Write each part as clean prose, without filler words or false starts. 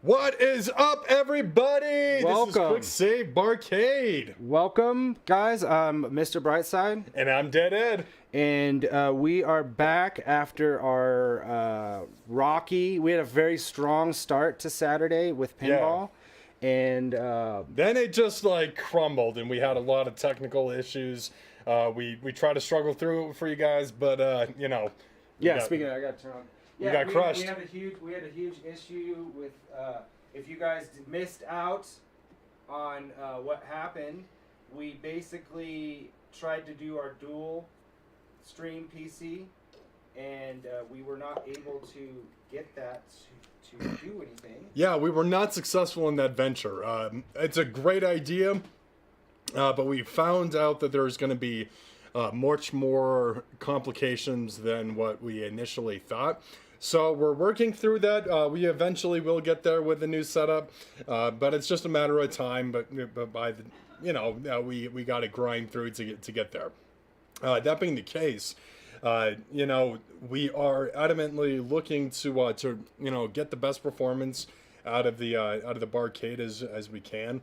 What is up, everybody? Welcome. This is Quick Save Barcade. Welcome, guys. I'm Mr. Brightside. And I'm Dead Ed. And we are back after our we had a very strong start to Saturday with pinball. Yeah. And then it just like crumbled and we had a lot of technical issues. We tried to struggle through it for you guys, but you know. Speaking of, I got to turn on. Yeah, we got crushed. We had a huge issue with if you guys missed out on what happened, we basically tried to do our dual stream PC, and we were not able to get that to do anything. Yeah, we were not successful in that venture. It's a great idea, but we found out that there's going to be much more complications than what we initially thought. So we're working through that. We eventually will get there with the new setup, but it's just a matter of time. But by the, we got to grind through to get there. That being the case, we are adamantly looking to get the best performance out of the barcade as we can.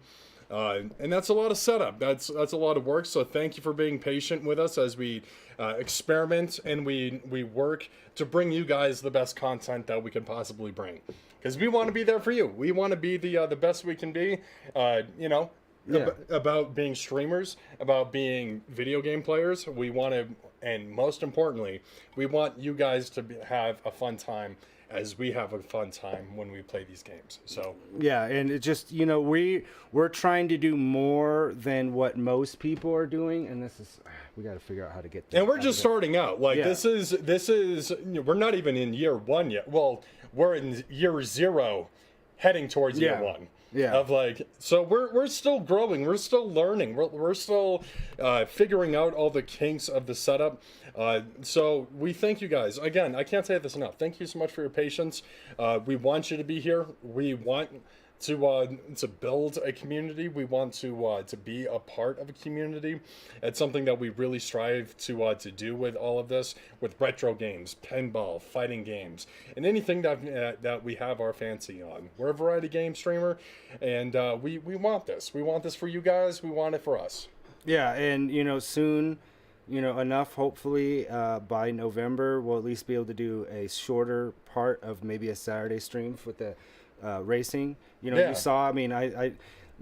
And that's a lot of setup. That's a lot of work. So thank you for being patient with us as we experiment and we work to bring you guys the best content that we can possibly bring. Because we want to be there for you. We want to be the best we can be. About being streamers, about being video game players. We want to, and most importantly, we want you guys to have a fun time as we have a fun time when we play these games. So yeah, and it just we're trying to do more than what most people are doing, and we got to figure out how to get there. And we're just starting out. Like this is we're not even in year one yet. Well, we're in year 0 heading towards year 1. Yeah. So we're still growing. We're still learning. We're still figuring out all the kinks of the setup. So we thank you guys. Again, I can't say this enough. Thank you so much for your patience. We want you to be here. We want to build a community. We want to be a part of a community. It's something that we really strive to do with all of this, with retro games, pinball, fighting games, and anything that we have our fancy on. We're a variety game streamer, and we want this. We want this for you guys. We want it for us. Yeah, and soon, enough. Hopefully, by November, we'll at least be able to do a shorter part of maybe a Saturday stream with the racing. You saw, I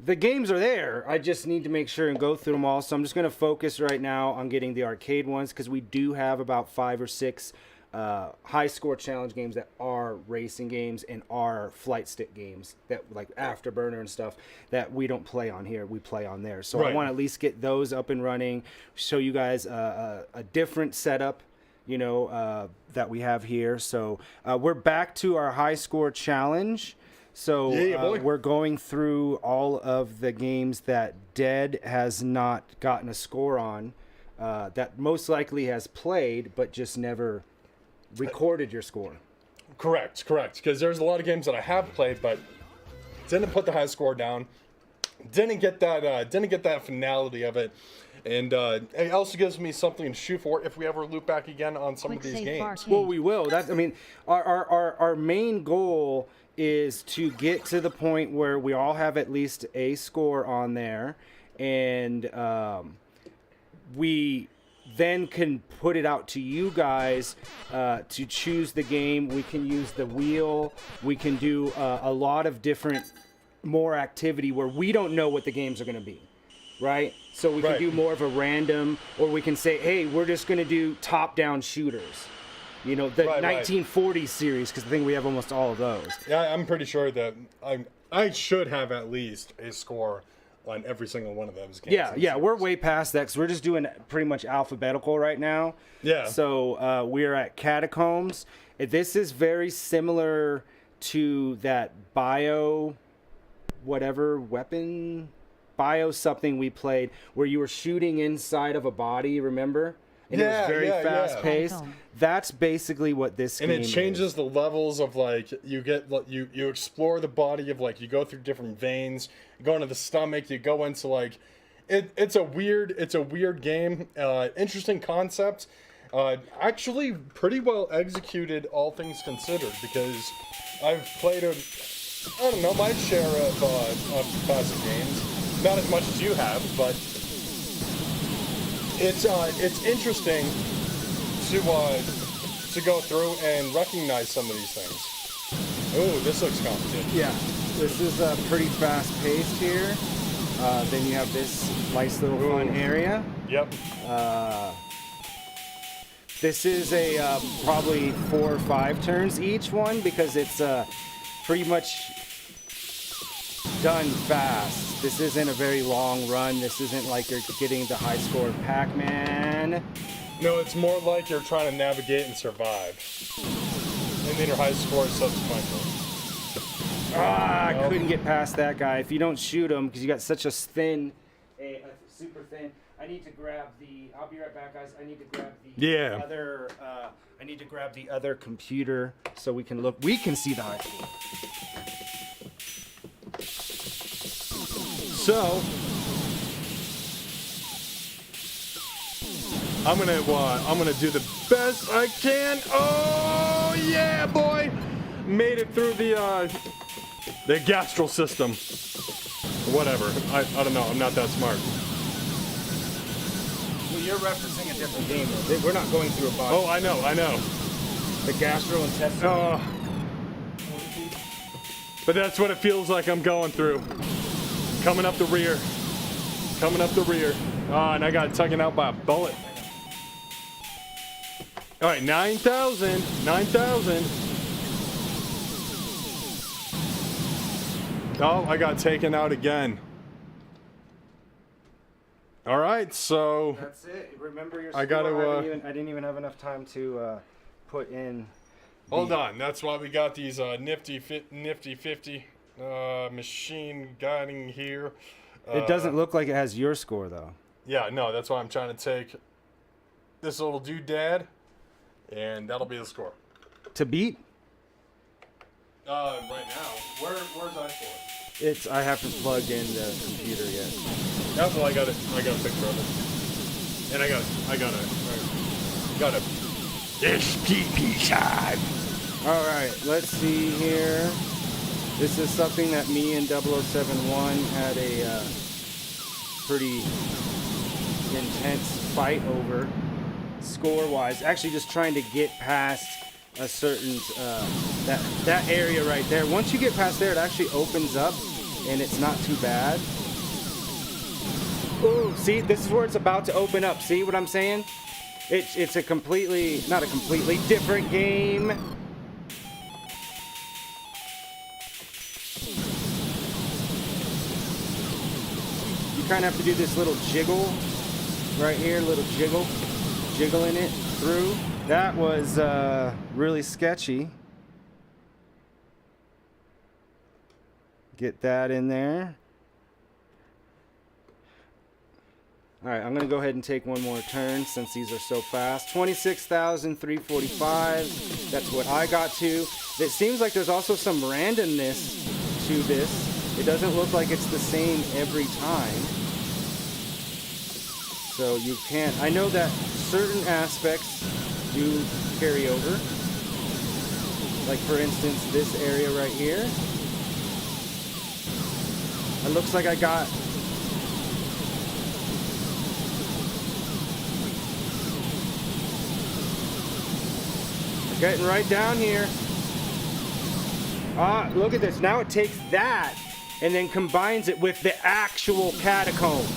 the games are there. I just need to make sure and go through them all. So I'm just going to focus right now on getting the arcade ones, because we do have about 5 or 6 Highscore challenge games that are racing games and are flight stick games that like Afterburner and stuff that we don't play on here. We play on there. So I want to at least get those up and running, show you guys a different setup that we have here. So we're back to our Highscore challenge. So we're going through all of the games that Dead has not gotten a score on, that most likely has played but just never recorded your score. Correct. Because there's a lot of games that I have played but didn't put the high score down. Didn't get that finality of it. And it also gives me something to shoot for if we ever loop back again on some of these games. Well, we will. Our main goal is to get to the point where we all have at least a score on there, and we then can put it out to you guys to choose the game. We can use the wheel. We can do a lot of different more activity where we don't know what the games are going to be. Right? So we can do more of a random, or we can say, hey, we're just going to do top-down shooters. The 1940s series, because I think we have almost all of those. Yeah, I'm pretty sure that I should have at least a score on every single one of those games. Yeah, we're way past that, because we're just doing pretty much alphabetical right now. Yeah. So we're at Catacombs. This is very similar to that bio something we played where you were shooting inside of a body, remember? And it was very fast paced. That's basically what this game is. And it changes the levels of you explore the body of you go through different veins, you go into the stomach, you go into it's a weird game. Interesting concept. Actually pretty well executed, all things considered, because I've played I don't know, my share of classic games. Not as much as you have, but it's interesting to go through and recognize some of these things. Oh, this looks complicated. Yeah, this is pretty fast paced here. Then you have this nice little fun area. Yep. This is a probably 4 or 5 turns each one because it's pretty much done fast. This isn't a very long run. This isn't like you're getting the high score Pac-Man. No, it's more like you're trying to navigate and survive. And then your high score is subsequently. I couldn't get past that guy. If you don't shoot him, because you got such a super thin. I need to grab the. I'll be right back, guys. I need to grab the other. I need to grab the other computer so we can look. We can see the high score. So I'm gonna do the best I can. Oh yeah, boy! Made it through the gastral system. Whatever. I don't know. I'm not that smart. Well, you're referencing a different game. Though. We're not going through a box. Oh, I know. The gastrointestinal. But that's what it feels like I'm going through. Coming up the rear. And I got taken out by a bullet. All right, 9,000. Oh, I got taken out again. All right, so That's it. Remember your score. I gotta. I didn't even have enough time to put in. Hold on. That's why we got these nifty 50 machine guiding here. It doesn't look like it has your score though. Yeah, no, that's why I'm trying to take this little doodad, and that'll be the score. To beat? Right now, where's I score? I haven't plugged in the computer yet. That's what I got a picture of it, and I got a SPP side. All right, let's see here. This is something that me and 0071 had a pretty intense fight over, score-wise. Actually, just trying to get past a certain that area right there. Once you get past there, it actually opens up, and it's not too bad. Ooh, see, this is where it's about to open up. See what I'm saying? It's a completely, not a completely different game. You kind of have to do this little jiggle right here, little jiggling it through. That was really sketchy. Get that in there. All right, I'm going to go ahead and take one more turn since these are so fast. 26,345. That's what I got to. It seems like there's also some randomness to this. It doesn't look like it's the same every time. So you can't. I know that certain aspects do carry over. Like for instance, this area right here. It looks like I got getting right down here. Ah, look at this. Now it takes that and then combines it with the actual catacombs.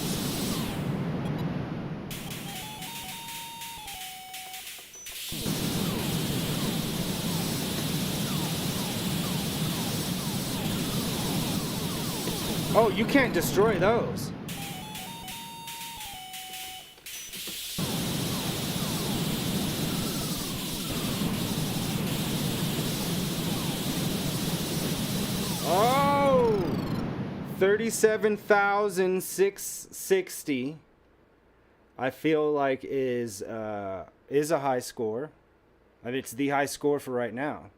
Oh, you can't destroy those. Oh, 37,660. I feel like is a high score. I mean, it's the high score for right now.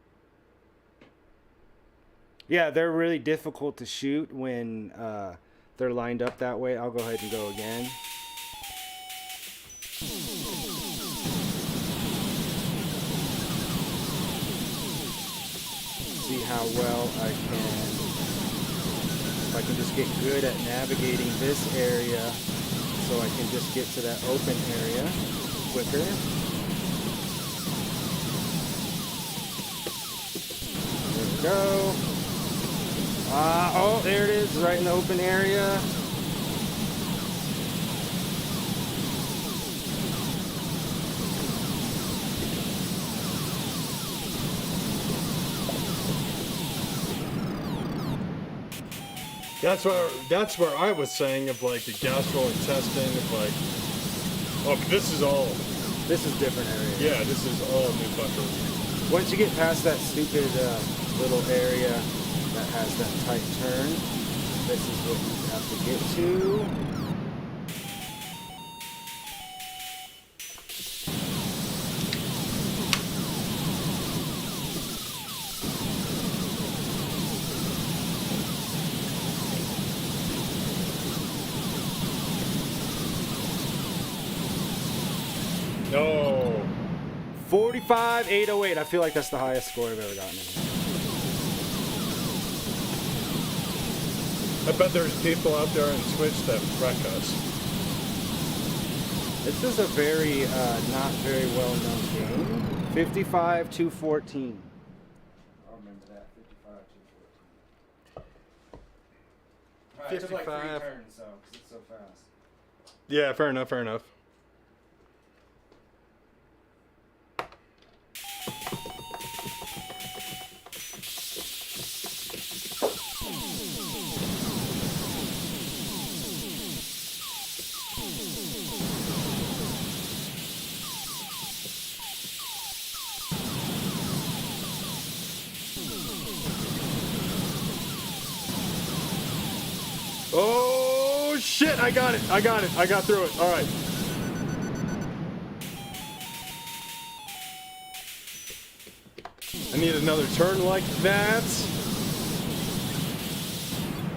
Yeah, they're really difficult to shoot when they're lined up that way. I'll go ahead and go again. See how well I can if I can just get good at navigating this area so I can just get to that open area quicker. There we go. Oh, there it is, right in the open area. That's where I was saying of like the gastrointestinal, of like, oh, but this is different area. Yeah, this is all new butter. Once you get past that stupid little area that has that tight turn, this is what you have to get to. No. 45,808. I feel like that's the highest score I've ever gotten in here. I bet there's people out there on Twitch that wreck us. This is a very not very well known game. 55,214. I'll remember that. 55,214. It took like 3 turns, so because it's so fast. Yeah, fair enough. Oh shit! I got it. I got through it. All right. I need another turn like that.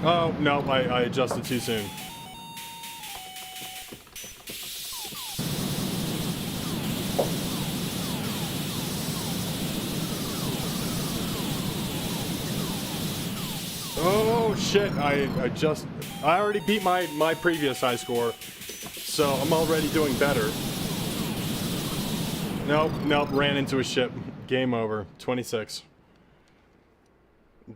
Oh no! I adjusted too soon. Oh shit, I already beat my previous high score, so I'm already doing better. Nope, ran into a ship. Game over. 26.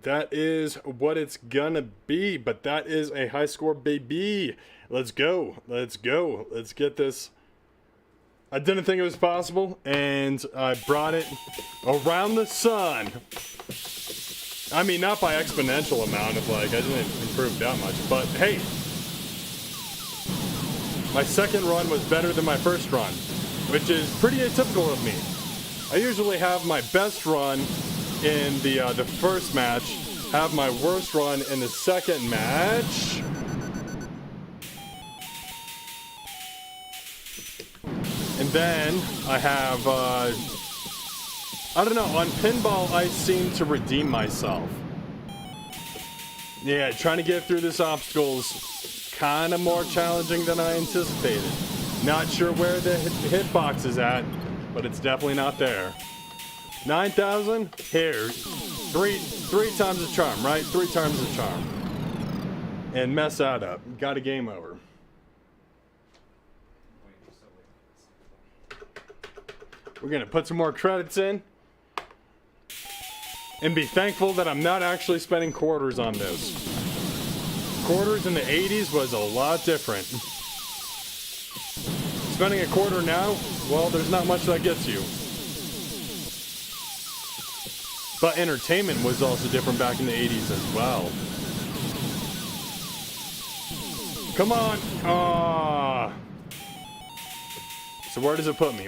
That is what it's gonna be, but that is a high score, baby. Let's go. Let's get this. I didn't think it was possible, and I brought it around the sun. I mean, not by exponential amount of like, I didn't improve that much, but hey, my second run was better than my first run, which is pretty atypical of me. I usually have my best run in the first match, have my worst run in the second match. And then I have, I don't know, on pinball I seem to redeem myself. Yeah, trying to get through this obstacle's kind of more challenging than I anticipated. Not sure where the hitbox is at, but it's definitely not there. 9,000? Here. Three times the charm, right? 3 times the charm. And mess that up. Got a game over. We're gonna put some more credits in. And be thankful that I'm not actually spending quarters on this. Quarters in the 80s was a lot different. Spending a quarter now, well, there's not much that gets you. But entertainment was also different back in the 80s as well. Come on! Ah. So where does it put me?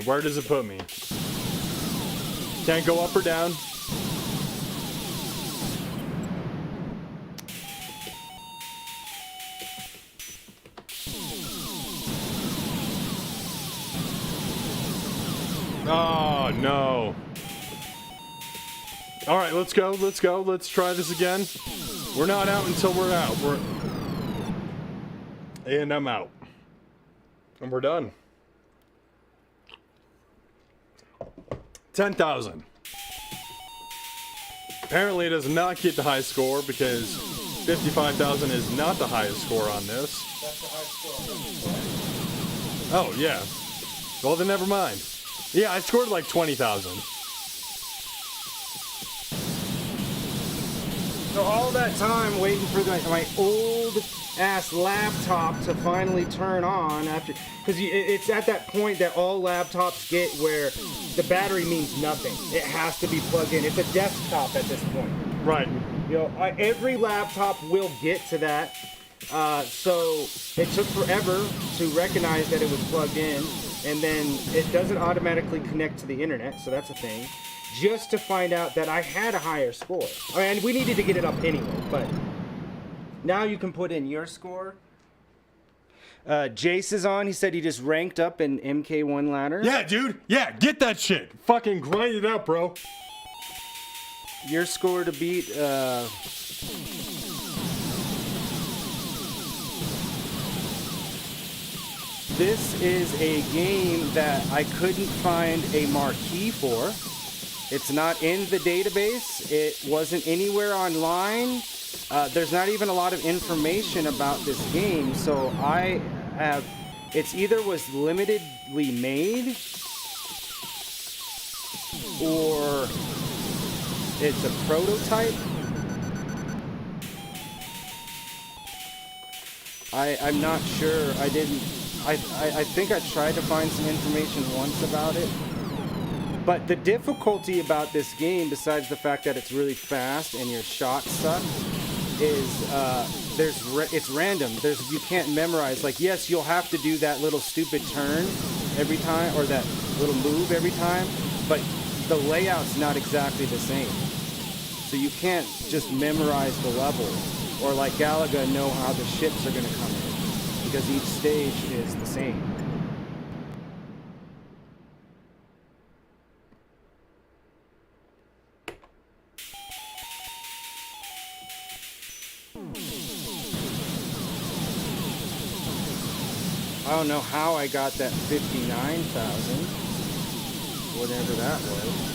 Can't go up or down. Oh, no. All right, let's go. Let's try this again. We're not out until we're out. And I'm out. And we're done. 10,000. Apparently it does not get the high score because 55,000 is not the highest score on this. That's the high score. Oh, yeah. Well, then never mind. Yeah, I scored like 20,000. So all that time waiting for my old ass laptop to finally turn on after, because it's at that point that all laptops get where the battery means nothing. It has to be plugged in. It's a desktop at this point. Right. You know, every laptop will get to that. So it took forever to recognize that it was plugged in, and then it doesn't automatically connect to the internet, so that's a thing. Just to find out that I had a higher score. And we needed to get it up anyway, but now you can put in your score. Jace is on. He said he just ranked up in MK1 ladder. Yeah, dude. Yeah, get that shit. Fucking grind it out, bro. Your score to beat, this is a game that I couldn't find a marquee for. It's not in the database. It wasn't anywhere online. There's not even a lot of information about this game. So I have, it's either was limitedly made or it's a prototype. I'm not sure. I think I tried to find some information once about it. But the difficulty about this game, besides the fact that it's really fast and your shots suck, is it's random. You can't memorize. Like, yes, you'll have to do that little stupid turn every time, or that little move every time, but the layout's not exactly the same. So you can't just memorize the level, or like Galaga know how the ships are going to come in, because each stage is the same. I don't know how I got that 59,000, whatever that was.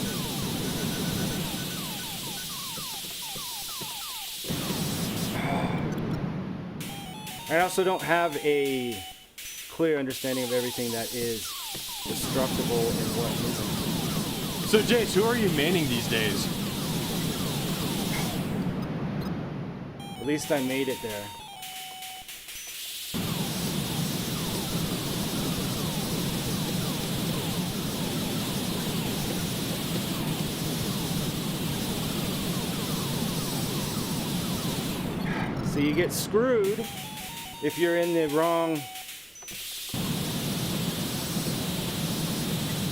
I also don't have a clear understanding of everything that is destructible and what isn't. So, Jace, who are you maining these days? At least I made it there. So you get screwed if you're in the wrong,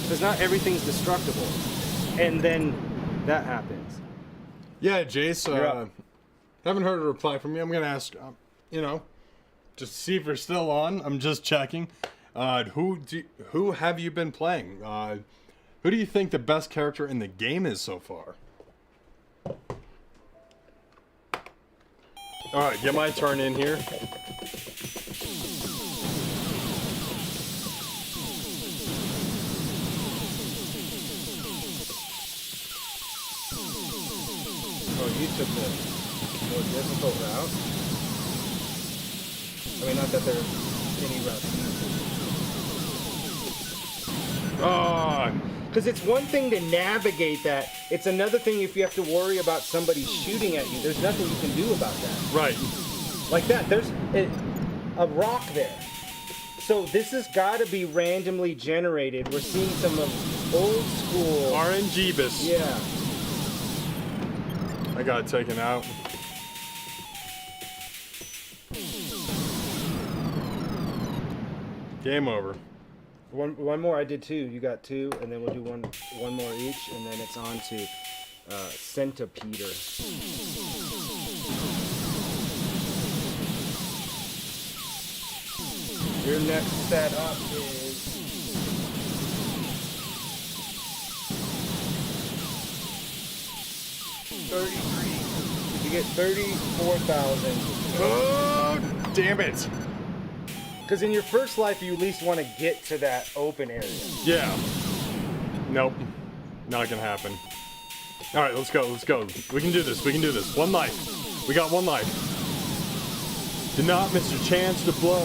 because not everything's destructible, and then that happens. Yeah, Jace, haven't heard a reply from you. I'm gonna ask, just to see if you're still on. I'm just checking. Who have you been playing? Who do you think the best character in the game is so far? All right, get my turn in here. Oh, you took the more difficult route? I mean, not that there's any route. Oh, Because it's one thing to navigate that. It's another thing if you have to worry about somebody shooting at you. There's nothing you can do about that. right. Like that. There's a rock there. So this has got to be randomly generated. We're seeing some of old school. RNG-bus. Yeah. I got it taken out. Game over. One more. I did two. You got two, and then we'll do one more each, and then it's on to Centipeter. Your next setup is 33. You get 34,000. Oh, damn it. Because in your first life, you at least want to get to that open area. Yeah. Nope. Not gonna happen. All right, let's go. We can do this. One life. We got one life. Do not miss your chance to blow.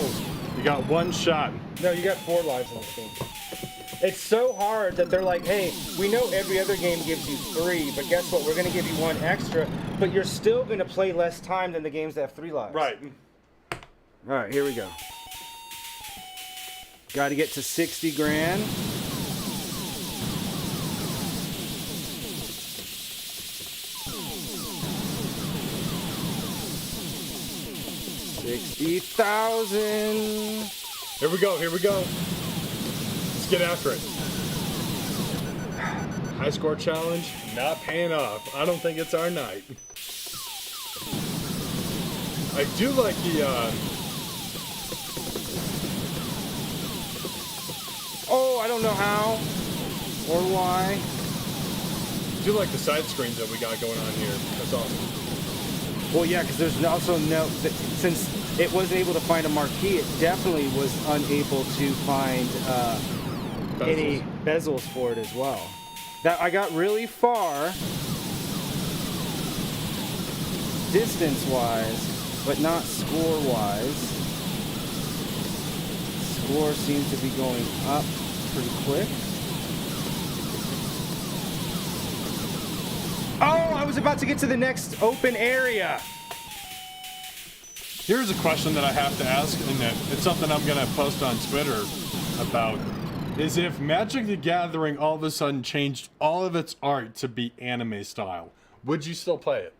You got one shot. No, you got 4 lives in this game. It's so hard that they're like, hey, we know every other game gives you 3, but guess what? We're going to give you 1 extra, but you're still going to play less time than the games that have 3 lives. Right. All right, here we go. Got to get to 60 grand. $60,000. Here we go. Here we go. Let's get after it. High score challenge, not paying off. I don't think it's our night. I do like the, Oh, I don't know how or why. I do like the side screens that we got going on here. That's awesome. Well, yeah, because there's also no, since it wasn't able to find a marquee, it definitely was unable to find any bezels for it as well. That I got really far distance-wise, but not score-wise. Score seems to be going up pretty quick. Oh, I was about to get to the next open area. Here's a question that I have to ask, and it's something I'm going to post on Twitter about, is if Magic the Gathering all of a sudden changed all of its art to be anime style, would you still play it?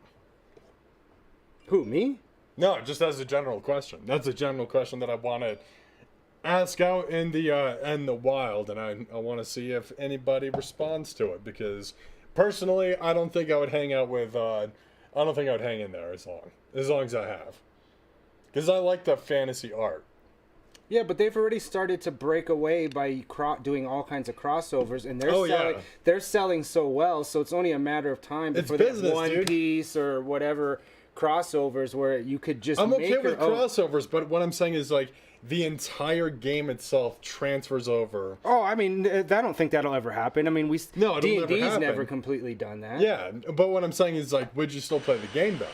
Who, me? No, just as a general question. That's a general question that I want to ask out in the wild, and I want to see if anybody responds to it, because personally, I don't think I would hang out with, I don't think I would hang in there as long as I have. Because I like the fantasy art. Yeah, but they've already started to break away by doing all kinds of crossovers, and they're selling so well, so it's only a matter of time before they have One Piece or whatever crossovers where you could just I'm okay with crossovers, but what I'm saying is, like, the entire game itself transfers over. Oh, I mean, I don't think that'll ever happen. I mean, D&D's never completely done that. Yeah, but what I'm saying is, like, would you still play the game, though?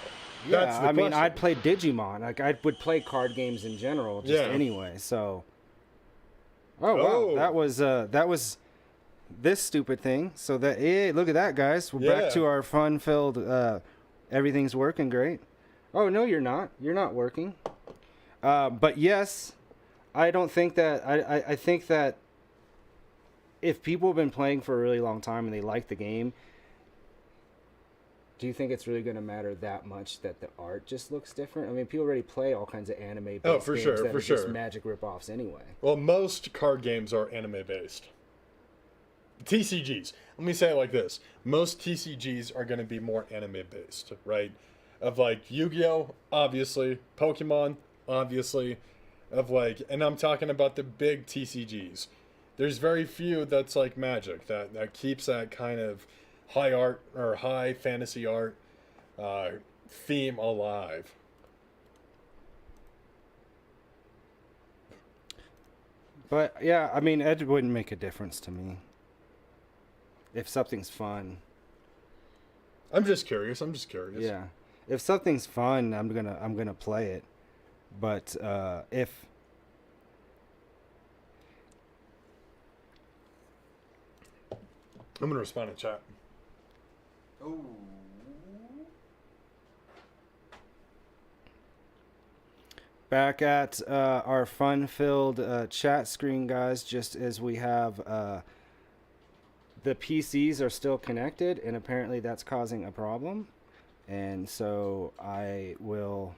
Yeah, I mean, I'd play Digimon. Like, I would play card games in general, anyway. So, wow, that was this stupid thing. So look at that, guys. We're back to our fun-filled. Everything's working great. Oh no, you're not. You're not working. But yes, I don't think that. I think that if people have been playing for a really long time and they like the game. Do you think it's really going to matter that much that the art just looks different? I mean, people already play all kinds of anime-based games that are just Magic ripoffs anyway. Well, most card games are anime-based. TCGs. Let me say it like this. Most TCGs are going to be more anime-based, right? Of, like, Yu-Gi-Oh!, obviously. Pokemon, obviously. Of, like, and I'm talking about the big TCGs. There's very few that's like Magic, that keeps that kind of high art or high fantasy art theme alive. But yeah, I mean, it wouldn't make a difference to me if something's fun. I'm just curious. Yeah, if something's fun, I'm gonna play it. But if I'm gonna respond to chat. Oh. Back at our fun-filled chat screen, guys, just as we have the PCs are still connected, and apparently that's causing a problem. And so I will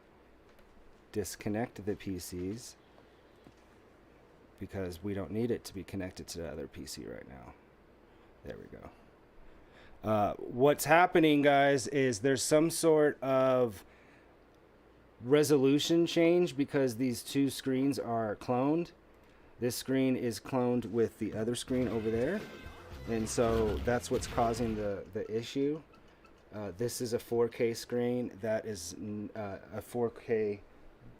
disconnect the PCs because we don't need it to be connected to the other PC right now. There we go. What's happening, guys, is there's some sort of resolution change because these two screens are cloned. This screen is cloned with the other screen over there, and so that's what's causing the issue. This is a 4K screen. That is a 4K.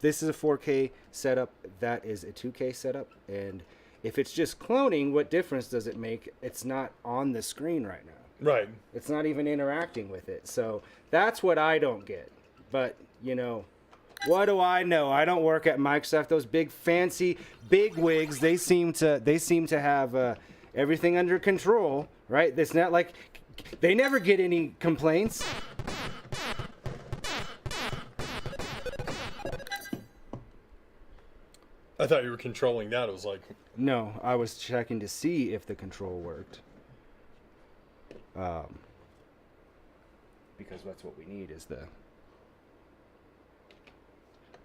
This is a 4K setup. That is a 2K setup. And if it's just cloning, what difference does it make? It's not on the screen right now. Right. It's not even interacting with it. So that's what I don't get. But, you know. What do I know? I don't work at Microsoft. Those big fancy big wigs, they seem to have everything under control, right? It's not like they never get any complaints. I thought you were controlling that. It was like... No, I was checking to see if the control worked. Because that's what we need is the...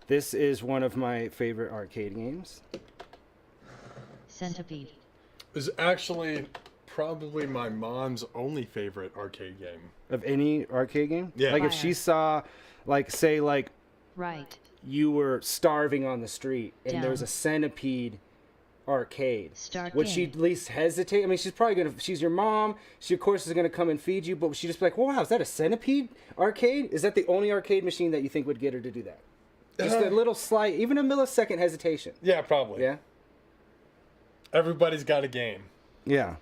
This is one of my favorite arcade games. Centipede. Is actually probably my mom's only favorite arcade game. Of any arcade game? Yeah. Like if she saw, like, say, like... Right. You were starving on the street and Down. there was a Centipede arcade. Start Would game. she at least hesitate? I mean, she's probably gonna. She's your mom. She of course is gonna come and feed you, but would she just be like, "Wow, is that a Centipede arcade? Is that the only arcade machine that you think would get her to do that?" Just a little slight, even a millisecond hesitation. Yeah, probably. Yeah. Everybody's got a game. Yeah.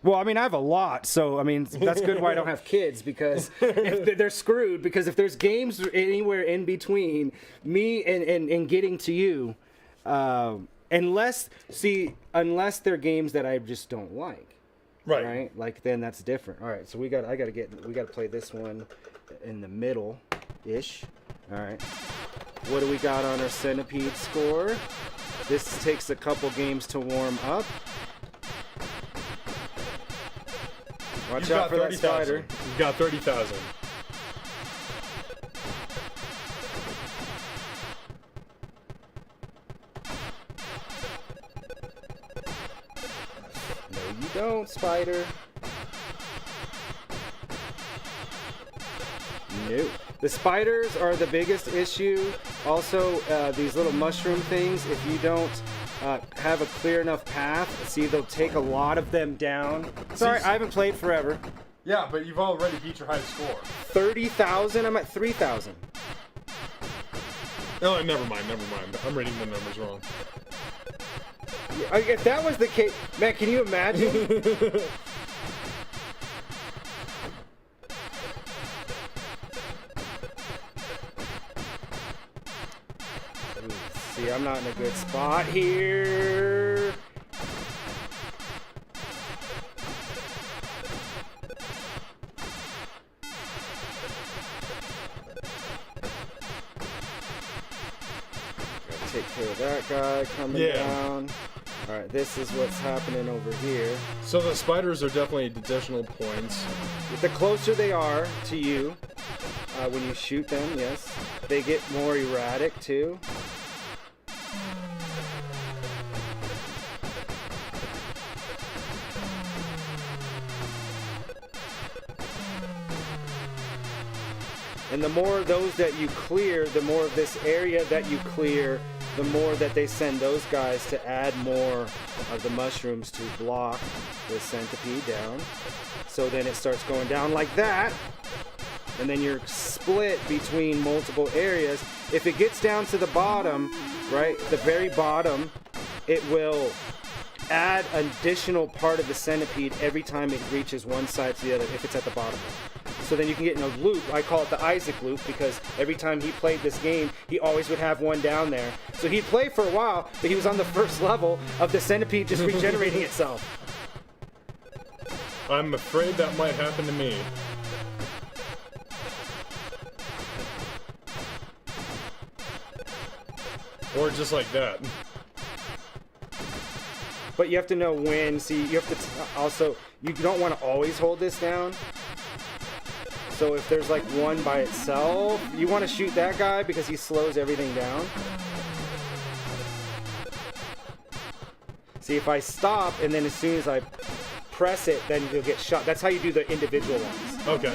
Well, I mean, I have a lot, so I mean, that's good why I don't have kids, because if they're screwed. Because if there's games anywhere in between me and getting to you, unless they're games that I just don't like, right? Like then that's different. All right, so we got to play this one in the middle, ish. All right, what do we got on our Centipede score? This takes a couple games to warm up. Watch out for that spider. You've got 30,000. No, you don't, spider. Nope. The spiders are the biggest issue. Also, these little mushroom things, if you don't have a clear enough path, see, they'll take a lot of them down. Sorry, I haven't played forever. Yeah, but you've already beat your high score. 30,000? I'm at 3,000. No, never mind. I'm reading the numbers wrong. If that was the case, man, can you imagine? See, I'm not in a good spot here. Gotta take care of that guy coming down. Alright, this is what's happening over here. So the spiders are definitely additional points. The closer they are to you, when you shoot them, yes, they get more erratic too. And the more of those that you clear, the more of this area that you clear, the more that they send those guys to add more of the mushrooms to block the centipede down. So then it starts going down like that. And then you're split between multiple areas. If it gets down to the bottom, right, the very bottom, it will add an additional part of the centipede every time it reaches one side to the other, if it's at the bottom. So then you can get in a loop. I call it the Isaac loop, because every time he played this game, he always would have one down there. So he'd play for a while, but he was on the first level of the centipede just regenerating itself. I'm afraid that might happen to me. Or just like that. But you have to know when. See, you have to also, you don't want to always hold this down. So if there's like one by itself, you want to shoot that guy because he slows everything down. See, if I stop and then as soon as I press it, then you'll get shot. That's how you do the individual ones. Okay.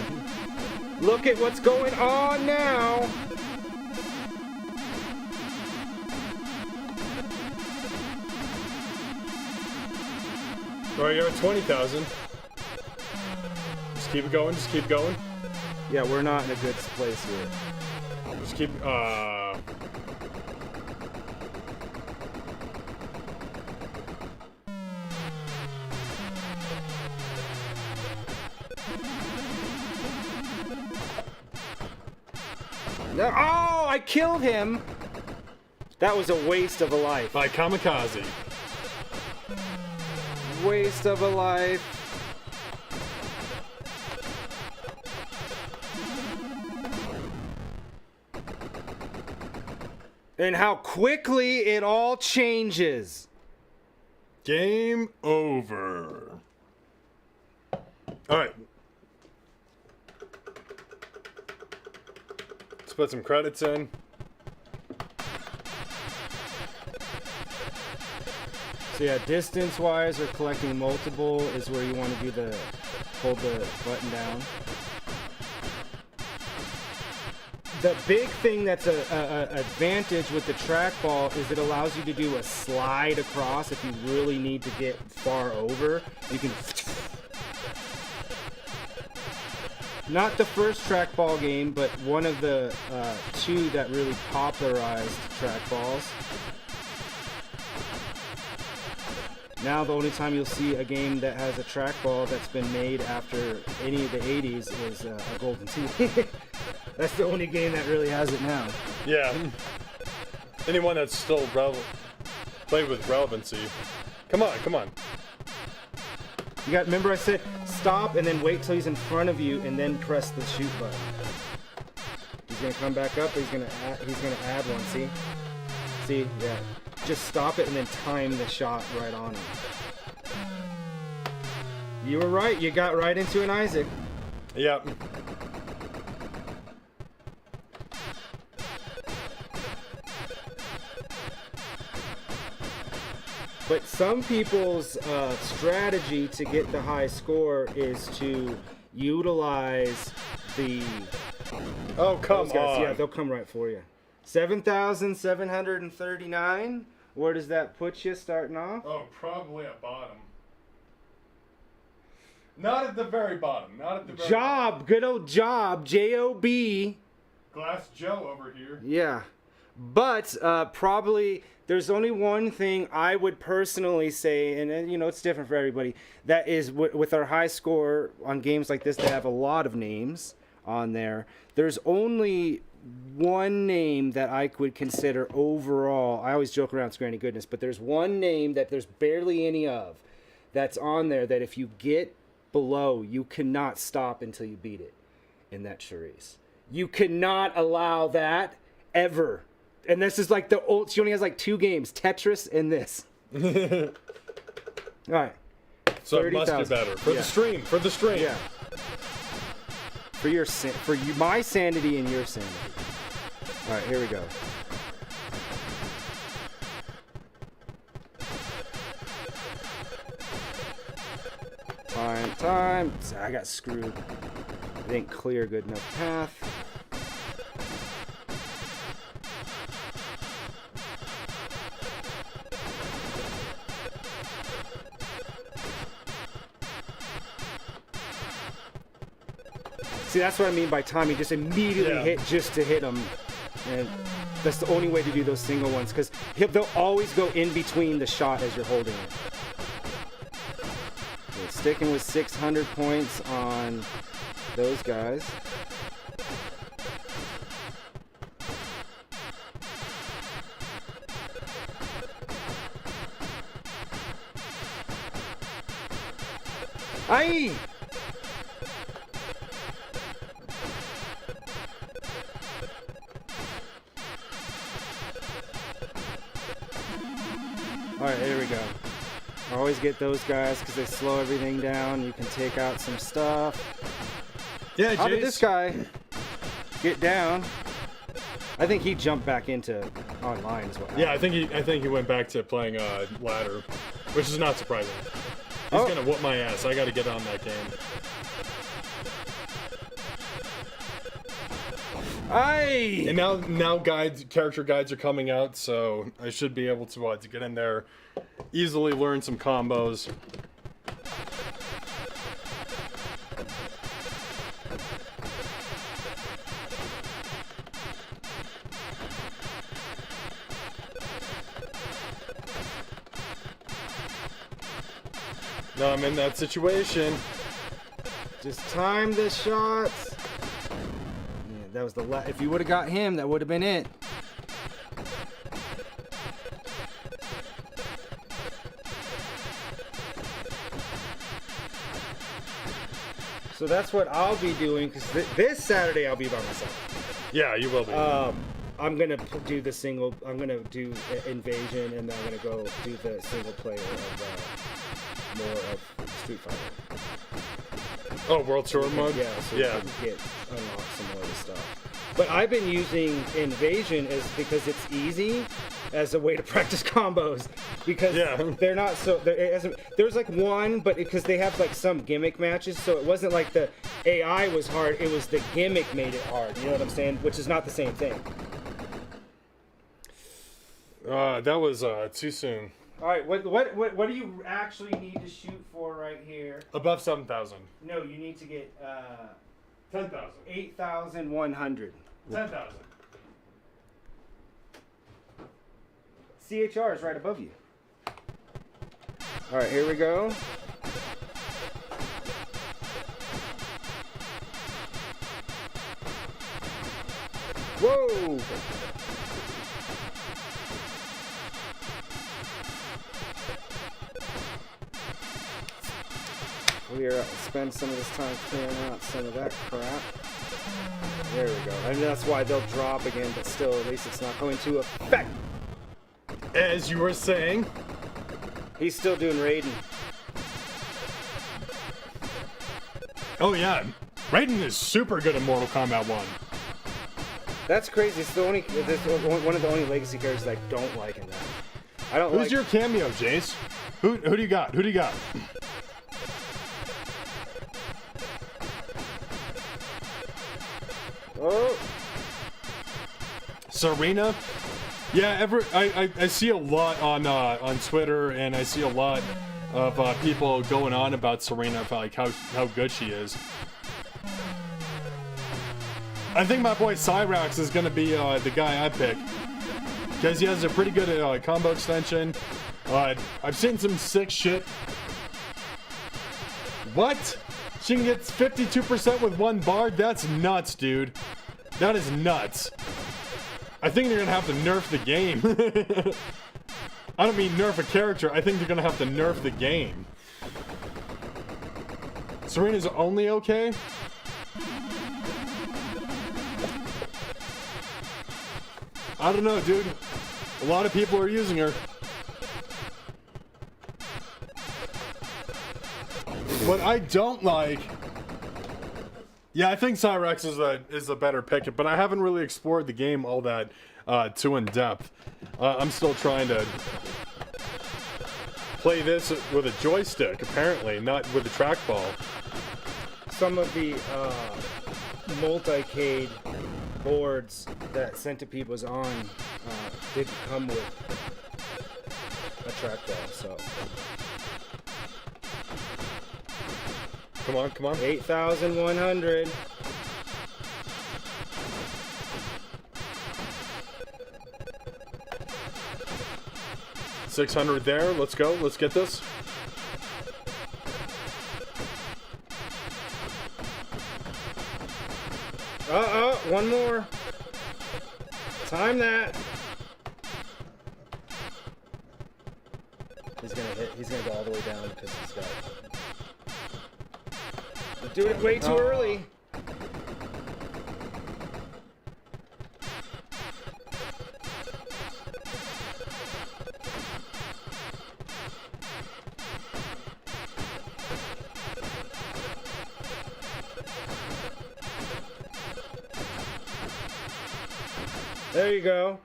Look at what's going on now. All right, you're at 20,000. Just keep it going. Just keep going. Yeah, we're not in a good place here. Just keep. No, oh, I killed him. That was a waste of a life. By Kamikaze. Waste of a life. And how quickly it all changes. Game over. All right. Let's put some credits in. So yeah, distance-wise or collecting multiple is where you want to do the hold the button down. The big thing that's a advantage with the trackball is it allows you to do a slide across if you really need to get far over. You can. Not the first trackball game, but one of the two that really popularized trackballs. Now the only time you'll see a game that has a trackball that's been made after any of the 80s is a Golden Tee. That's the only game that really has it now. Yeah. Anyone that's still played with relevancy. Come on, come on. You got. Remember I said stop and then wait till he's in front of you and then press the shoot button. He's gonna come back up. He's gonna add one. See, yeah. Just stop it and then time the shot right on him. You were right. You got right into an Isaac. Yep. But some people's strategy to get the high score is to utilize the. Oh, come those guys. on. Yeah, they'll come right for you. 7,739. Where does that put you starting off? Oh, probably at bottom. Not at the very bottom. Not at the very Job, good old Job, J-O-B. Glass Joe over here. Yeah, but probably there's only one thing I would personally say, and you know it's different for everybody. That is with our high score on games like this, they have a lot of names on there. There's only one name that I would consider overall. I always joke around, it's Granny Goodness, but there's one name that there's barely any of that's on there that if you get below, you cannot stop until you beat it in that charisse. You cannot allow that ever. And this is like the old, she only has like 2 games, Tetris and this. All right. So it must be better. For the stream. For the stream. Yeah. For my sanity and your sanity. All right, here we go. Time. I got screwed. I didn't clear good enough path. See, that's what I mean by timing. Just immediately hit just to hit them. And that's the only way to do those single ones, because they'll always go in between the shot as you're holding it. Okay, sticking with 600 points on those guys. Aye! Alright, here we go. I always get those guys because they slow everything down. You can take out some stuff. Yeah, How did this guy get down? I think he jumped back into online as well. Yeah, I think he went back to playing ladder, which is not surprising. He's gonna whoop my ass. I gotta get on that game. Aye! And now character guides are coming out, so I should be able to get in there, easily learn some combos. Now I'm in that situation. Just time the shots. Yeah, That was the if you would have got him, that would have been it. So that's what I'll be doing, because this Saturday I'll be by myself. Yeah, you will be. I'm gonna do the single. I'm gonna do Invasion, and then I'm gonna go do the single player of more of Street Fighter. Oh, World Tour mode? Yeah, so yeah. I can unlock some more of the stuff. But I've been using Invasion because it's easy as a way to practice combos, because they're not so. There's like one, but because they have like some gimmick matches, so it wasn't like the AI was hard. It was the gimmick made it hard. You know what I'm saying? Which is not the same thing. That was too soon. All right, what do you actually need to shoot for right here? Above 7,000. No, you need to get 10,000. 8,100. 10,000. CHR is right above you. All right, here we go. Whoa! We'll spend some of this time clearing out some of that crap. There we go. And that's why they'll drop again, but still, at least it's not going to affect. As you were saying. He's still doing Raiden. Oh yeah, Raiden is super good at Mortal Kombat 1. That's crazy. It's one of the only legacy characters that I don't like in that. I don't. Who's your cameo, Jace? Who do you got? Who do you got? Oh. Serena? Yeah, I see a lot on Twitter, and I see a lot of people going on about Serena, like how good she is. I think my boy Cyrax is gonna be the guy I pick, because he has a pretty good combo extension. I've seen some sick shit. What? She can get 52% with one bar? That's nuts, dude. That is nuts. I think they're gonna have to nerf the game. I don't mean nerf a character. I think they're gonna have to nerf the game. Serena's only okay? I don't know, dude. A lot of people are using her. What I don't like... Yeah, I think Cyrex is a better pick, but I haven't really explored the game all that too in depth. I'm still trying to play this with a joystick, apparently, not with a trackball. Some of the multi-cade boards that Centipede was on didn't come with a trackball, so... Come on, come on. 8,100. $600 there. Let's go. Let's get this. One more. Time that. He's gonna hit. He's gonna go all the way down because he's got. You're doing it way too early. There you go.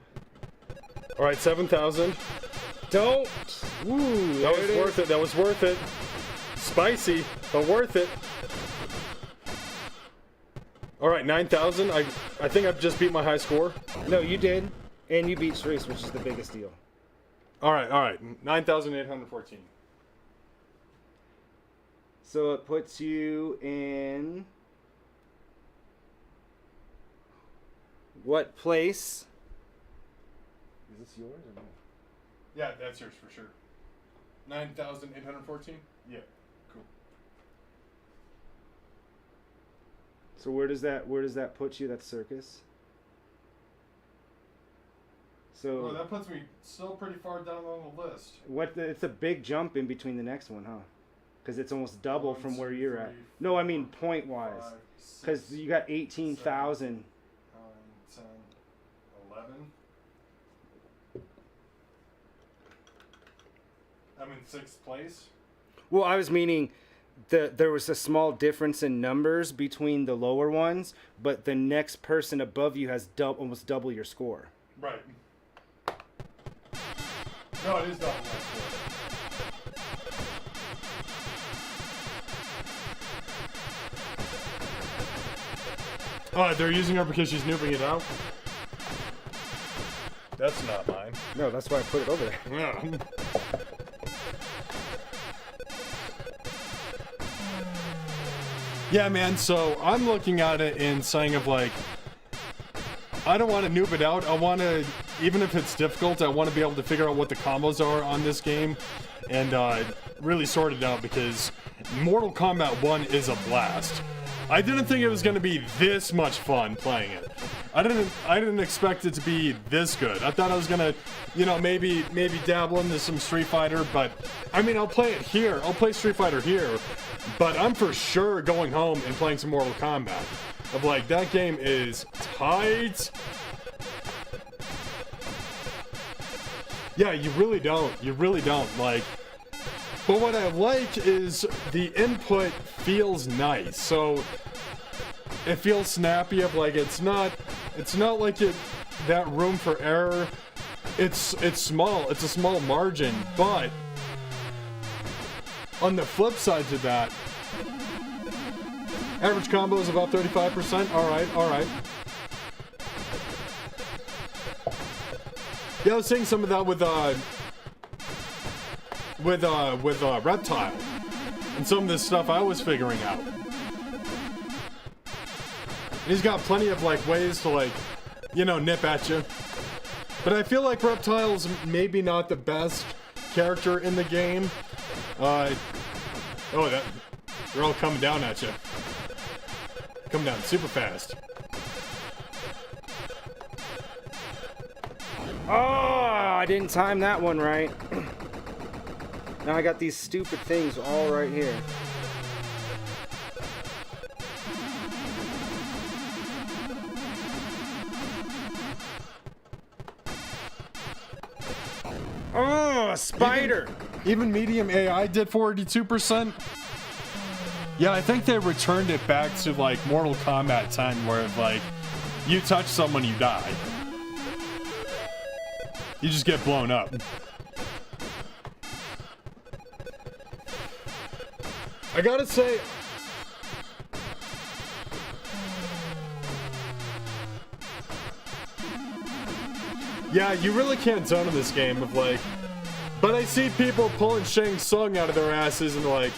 All right, 7,000. Don't. Ooh, that was worth it. That was worth it. Spicy, but worth it. All right, 9,000. I think I've just beat my high score. No, you did, and you beat Shreese, which is the biggest deal. All right. 9,814. So it puts you in what place? Is this yours or no? Yeah, that's yours for sure. 9,814? Yeah, cool. So where does that put you? That's circus. So that puts me still pretty far down on the list. It's a big jump in between the next one, huh? Because it's almost double 1, from where 2, you're 3, at. No, I mean 4, point wise. 5, 6, Because you got 18,000. 9, 10, 11. I'm in 6th place. Well, I was meaning there was a small difference in numbers between the lower ones, but the next person above you has almost double your score. Right. No, it is double my score. Oh, they're using her because she's noobing it out? That's not mine. No, that's why I put it over there. Yeah. Yeah, man, so I'm looking at it and saying of like, I don't want to noob it out. I want to, even if it's difficult, I want to be able to figure out what the combos are on this game and really sort it out because Mortal Kombat 1 is a blast. I didn't think it was going to be this much fun playing it. I didn't expect it to be this good. I thought I was going to, you know, maybe dabble into some Street Fighter, but I mean, I'll play it here. I'll play Street Fighter here, but I'm for sure going home and playing some Mortal Kombat. Of like, that game is tight. Yeah, you really don't. You really don't. Like, but what I like is the input feels nice. So it feels snappy of like, it's not like that room for error. It's small. It's a small margin, but on the flip side to that, average combo is about 35%. All right. Yeah, I was seeing some of that with Reptile and some of this stuff I was figuring out. And he's got plenty of like ways to like, you know, nip at you. But I feel like Reptile's maybe not the best character in the game. They're all coming down at you. Come down super fast. Oh, I didn't time that one right. Now I got these stupid things all right here. Oh, a spider! Even medium AI did 42%. Yeah, I think they returned it back to like Mortal Kombat 10 where like you touch someone, you die. You just get blown up. I gotta say, yeah, you really can't zone in this game of like, but I see people pulling Shang Tsung out of their asses and like,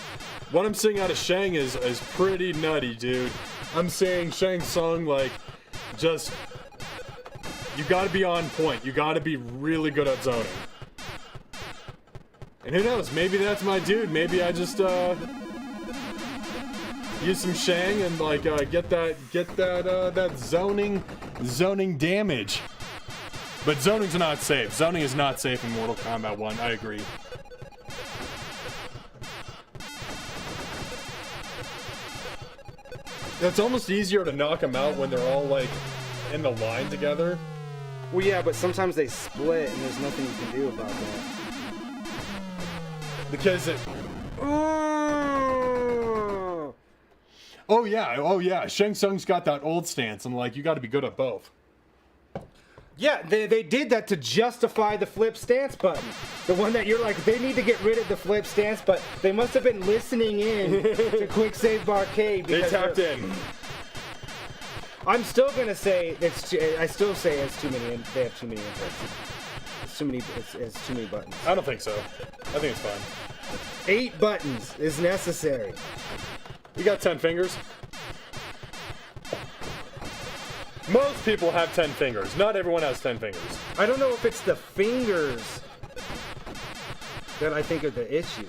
what I'm seeing out of Shang is pretty nutty, dude. I'm seeing Shang Tsung like, just, you gotta be on point. You gotta be really good at zoning. And who knows, maybe that's my dude. Maybe I just, use some Shang and like, get that zoning damage. But zoning's not safe. Zoning is not safe in Mortal Kombat 1, I agree. It's almost easier to knock them out when they're all like in the line together. Well, yeah, but sometimes they split and there's nothing you can do about that. Because it... Oh yeah, Shang Tsung's got that old stance and like, you gotta be good at both. Yeah, they did that to justify the flip stance button. The one that you're like, they need to get rid of the flip stance, but they must have been listening in to Quick Save Barcade. They tapped in. I'm still gonna say I still say it's too many. They have too many inputs. It's too many. It's too many buttons. I don't think so. I think it's fine. 8 buttons is necessary. You got 10 fingers. Most people have 10 fingers. Not everyone has 10 fingers. I don't know if it's the fingers that I think are the issue.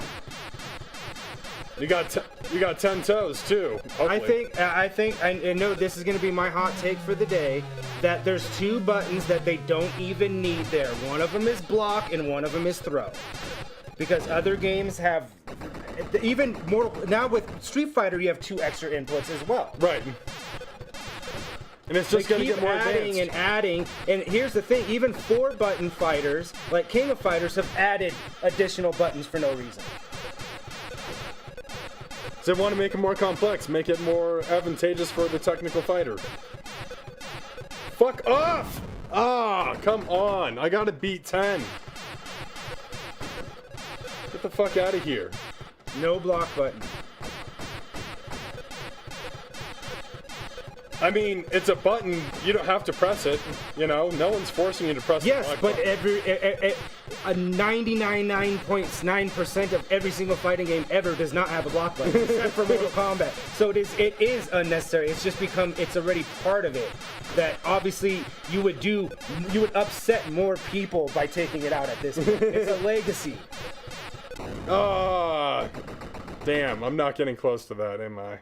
You got 10 toes too. Hopefully. I think I know this is going to be my hot take for the day, that there's 2 buttons that they don't even need there. One of them is block and one of them is throw. Because other games have, even more, now with Street Fighter you have 2 extra inputs as well. Right. And it's just going to get more adding advanced. and adding. And here's the thing, even 4-button fighters, like King of Fighters, have added additional buttons for no reason. So they want to make it more complex, make it more advantageous for the technical fighter. Fuck off! Ah, come on. I gotta beat 10. Get the fuck out of here. No block button. I mean, it's a button. You don't have to press it. You know, no one's forcing you to press Yes, the block but button. a 99.9% of every single fighting game ever does not have a block button, except for Mortal Kombat. So it is unnecessary. It's just become, it's already part of it. That obviously you would upset more people by taking it out at this point. It's a legacy. Ah, damn, I'm not getting close to that, am I?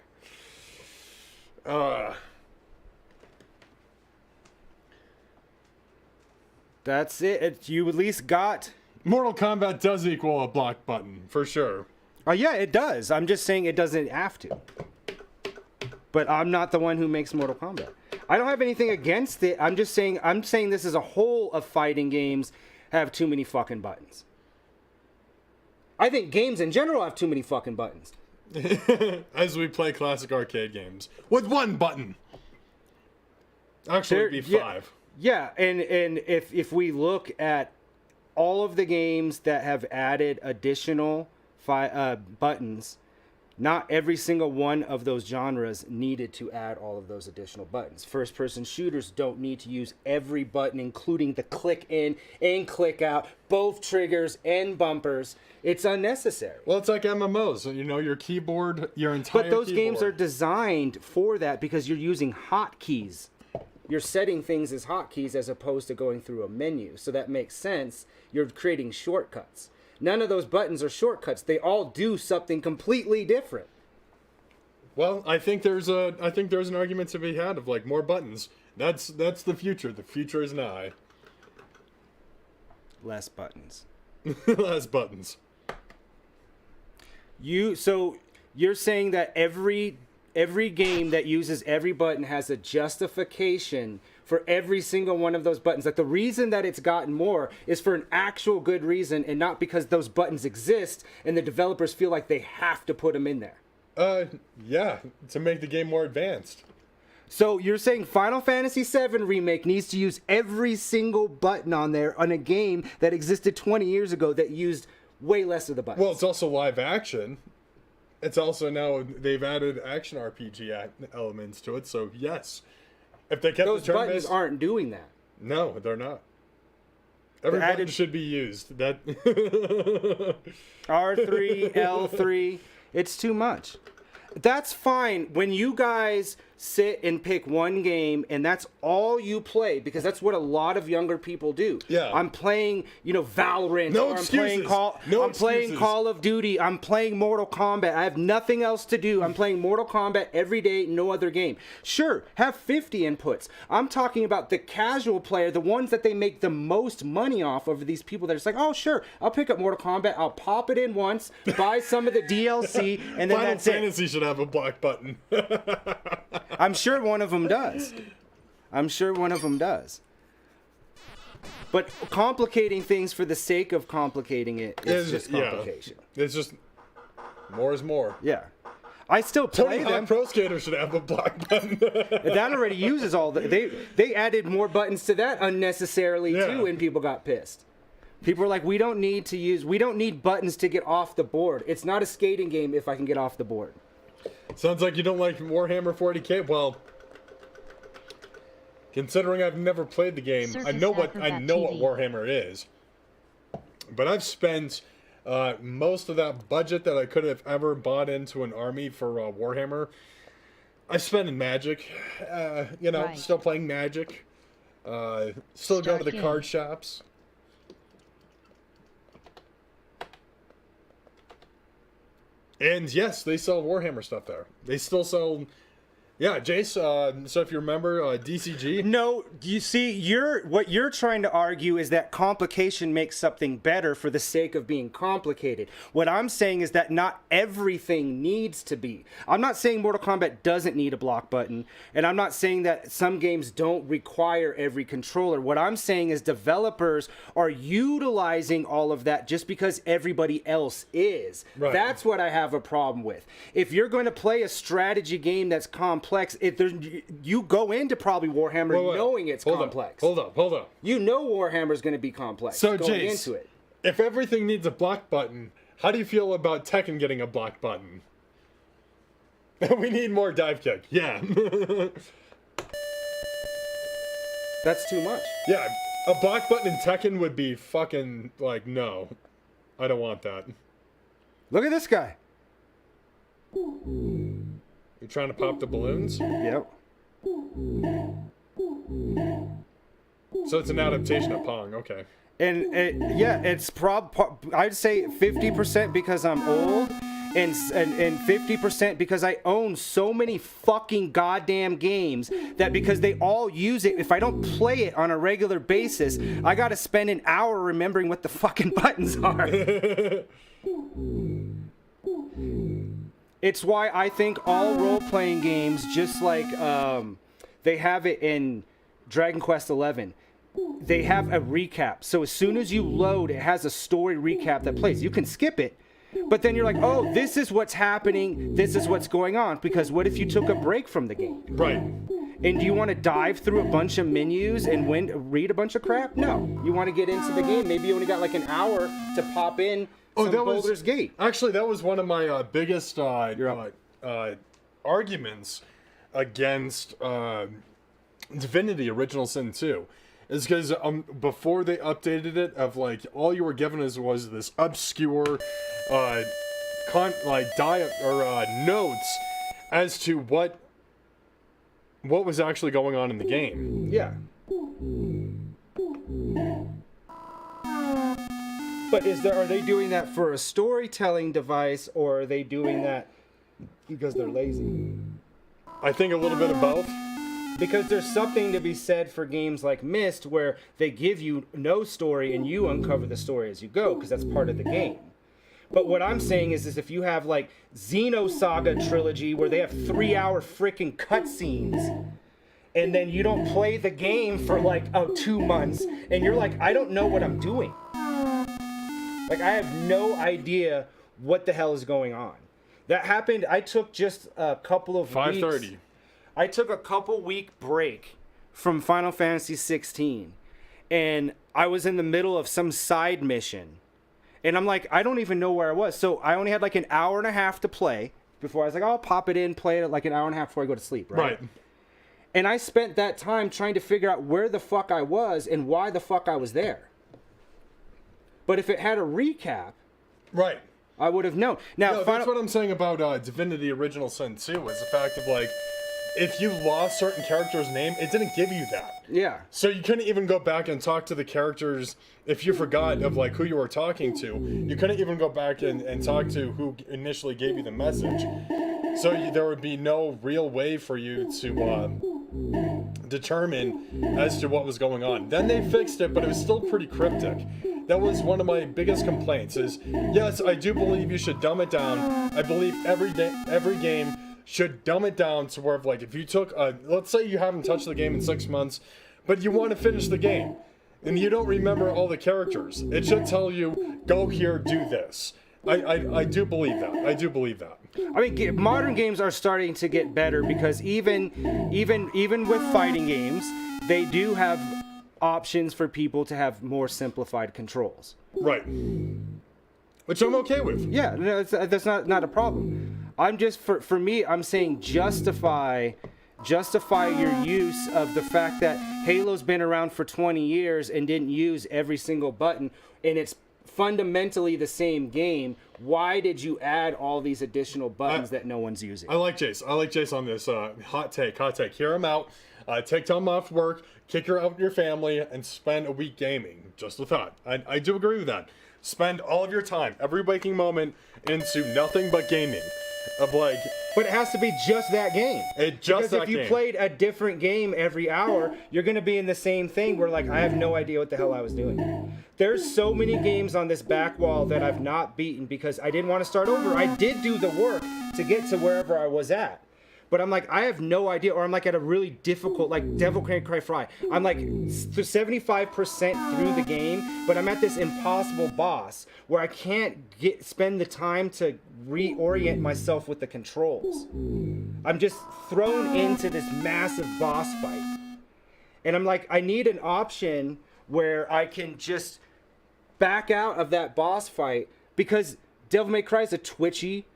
That's it. You at least got. Mortal Kombat does equal a block button, for sure. Oh yeah, it does. I'm just saying it doesn't have to. But I'm not the one who makes Mortal Kombat. I don't have anything against it. I'm saying this as a whole of fighting games have too many fucking buttons. I think games in general have too many fucking buttons. As we play classic arcade games. With 1 button. Actually, it'd be 5. Yeah, and if we look at all of the games that have added additional buttons, not every single one of those genres needed to add all of those additional buttons. First-person shooters don't need to use every button, including the click in and click out, both triggers and bumpers. It's unnecessary. Well, it's like MMOs. You know, your keyboard, your entire But those keyboard. games are designed for that because you're using hotkeys. You're setting things as hotkeys as opposed to going through a menu. So that makes sense. You're creating shortcuts. None of those buttons are shortcuts. They all do something completely different. Well, I think there's an argument to be had of like more buttons. That's the future. The future is nigh. Less buttons. Less buttons. So you're saying that every game that uses every button has a justification for every single one of those buttons. Like the reason that it's gotten more is for an actual good reason and not because those buttons exist and the developers feel like they have to put them in there. Yeah, to make the game more advanced. So you're saying Final Fantasy VII Remake needs to use every single button on there on a game that existed 20 years ago that used way less of the buttons. Well, it's also live action. It's also now they've added action RPG elements to it. So yes, if they kept those the buttons aren't doing that. No, they're not. Every button should be used. That R3, L3, it's too much. That's fine when you guys sit and pick one game and that's all you play, because that's what a lot of younger people do. Yeah. I'm playing, Valorant. No or excuses. I'm playing Call of Duty. I'm playing Mortal Kombat. I have nothing else to do. I'm playing Mortal Kombat every day, no other game. Sure, have 50 inputs. I'm talking about the casual player, the ones that they make the most money off of, these people that are just like, oh, sure, I'll pick up Mortal Kombat. I'll pop it in once, buy some of the DLC, and then Final that's it. Fantasy should have a black button. I'm sure one of them does. But complicating things for the sake of complicating it is just complication. Yeah. It's just more is more. Yeah. I still play Tony Hawk them. Pro Skater should have a black button. That already uses all the... They added more buttons to that unnecessarily too, and people got pissed. People were like, we don't need buttons to get off the board. It's not a skating game if I can get off the board. Sounds like you don't like Warhammer 40K. Well, considering I've never played the game, I know what Warhammer is. But I've spent most of that budget that I could have ever bought into an army for Warhammer. I've spent in Magic. Right. Still playing Magic. Still go to the card shops. And yes, they sell Warhammer stuff there. They still sell. Yeah, Jace. So if you remember, DCG. No, you see, what you're trying to argue is that complication makes something better for the sake of being complicated. What I'm saying is that not everything needs to be. I'm not saying Mortal Kombat doesn't need a block button, and I'm not saying that some games don't require every controller. What I'm saying is developers are utilizing all of that just because everybody else is. Right. That's what I have a problem with. If you're going to play a strategy game that's complex, you go into probably Warhammer knowing it's complex. Hold up. You know Warhammer's going to be complex So, going Jace, into it. if everything needs a block button, how do you feel about Tekken getting a block button? We need more dive kick. Yeah. That's too much. Yeah, a block button in Tekken would be fucking, like, no. I don't want that. Look at this guy. You trying to pop the balloons? Yep. So it's an adaptation of Pong, okay. And it's I'd say 50% because I'm old, and 50% because I own so many fucking goddamn games that because they all use it, if I don't play it on a regular basis, I gotta spend an hour remembering what the fucking buttons are. It's why I think all role-playing games, just like they have it in Dragon Quest XI, they have a recap. So as soon as you load, it has a story recap that plays. You can skip it, but then you're like, oh, this is what's happening, this is what's going on, because what if you took a break from the game? Right. And do you want to dive through a bunch of menus and read a bunch of crap? No. You want to get into the game. Maybe you only got like an hour to pop in Baldur's Gate. Actually, that was one of my biggest arguments against Divinity Original Sin 2. Is because before they updated it, of like all you were given was this obscure notes as to what was actually going on in the game. Yeah. But are they doing that for a storytelling device, or are they doing that because they're lazy? I think a little bit of both. Because there's something to be said for games like Myst, where they give you no story and you uncover the story as you go, because that's part of the game. But what I'm saying is if you have like Xenosaga Trilogy, where they have 3-hour freaking cutscenes, and then you don't play the game for like 2 months, and you're like, I don't know what I'm doing. Like, I have no idea what the hell is going on. That happened. I took just a couple of 5:30. weeks. I took a couple week break from Final Fantasy 16, and I was in the middle of some side mission, and I'm like, I don't even know where I was. So I only had like an hour and a half to play before I was like, I'll pop it in, play it like an hour and a half before I go to sleep, right? And I spent that time trying to figure out where the fuck I was and why the fuck I was there. But if it had a recap, right, I would have known. Now, that's what I'm saying about Divinity Original Sin 2, is the fact of like, if you lost certain character's name, it didn't give you that. Yeah. So you couldn't even go back and talk to the characters if you forgot of like who you were talking to. You couldn't even go back and talk to who initially gave you the message. So there would be no real way for you to determine as to what was going on. Then they fixed it, but it was still pretty cryptic. That was one of my biggest complaints is, yes, I do believe you should dumb it down. I believe every game should dumb it down to where, like, if you took, let's say you haven't touched the game in 6 months, but you want to finish the game, and you don't remember all the characters, it should tell you, go here, do this. I do believe that. I do believe that. I mean, modern games are starting to get better because even with fighting games, they do have options for people to have more simplified controls. Right. Which I'm okay with. Yeah, no, that's not a problem. I'm just for me, I'm saying justify your use of the fact that Halo's been around for 20 years and didn't use every single button, and it's fundamentally the same game. Why did you add all these additional buttons that no one's using? I like Jace on this. Hot take. Hear him out. Take time off work, kick her out with your family, and spend a week gaming. Just a thought. I do agree with that. spend all of your time, every waking moment, into nothing but gaming. Of like, But it has to be just that game. Because if you played a different game every hour, you're going to be in the same thing where, like, I have no idea what the hell I was doing. There's so many games on this back wall that I've not beaten because I didn't want to start over. I did do the work to get to wherever I was at. But I'm like, I have no idea, or I'm like at a really difficult, like Devil May Cry Fry. I'm like 75% through the game, but I'm at this impossible boss where I can't spend the time to reorient myself with the controls. I'm just thrown into this massive boss fight. And I'm like, I need an option where I can just back out of that boss fight because Devil May Cry is a twitchy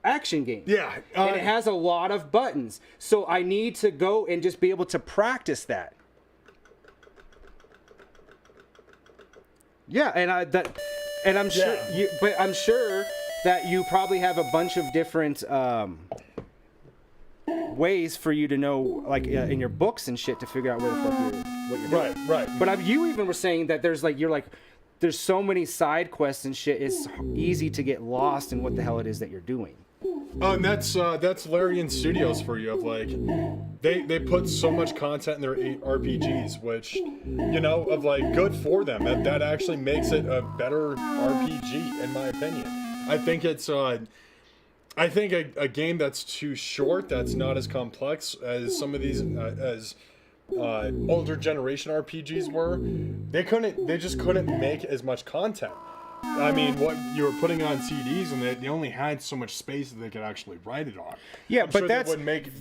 action game. Yeah. And it has a lot of buttons. So I need to go and just be able to practice that. Yeah, and I'm sure I'm sure that you probably have a bunch of different ways for you to know, like in your books and shit, to figure out where the fuck what you're doing. Right. But you even were saying that there's so many side quests and shit. It's easy to get lost in what the hell it is that you're doing. Oh, and that's Larian Studios for you. Of like, they put so much content in their RPGs, which, of like, good for them. That actually makes it a better RPG, in my opinion. I think it's I think a game that's too short, that's not as complex as some of these older generation RPGs were. They just couldn't make as much content. I mean, what you were putting on CDs, and they only had so much space that they could actually write it on. Yeah, I'm but sure that's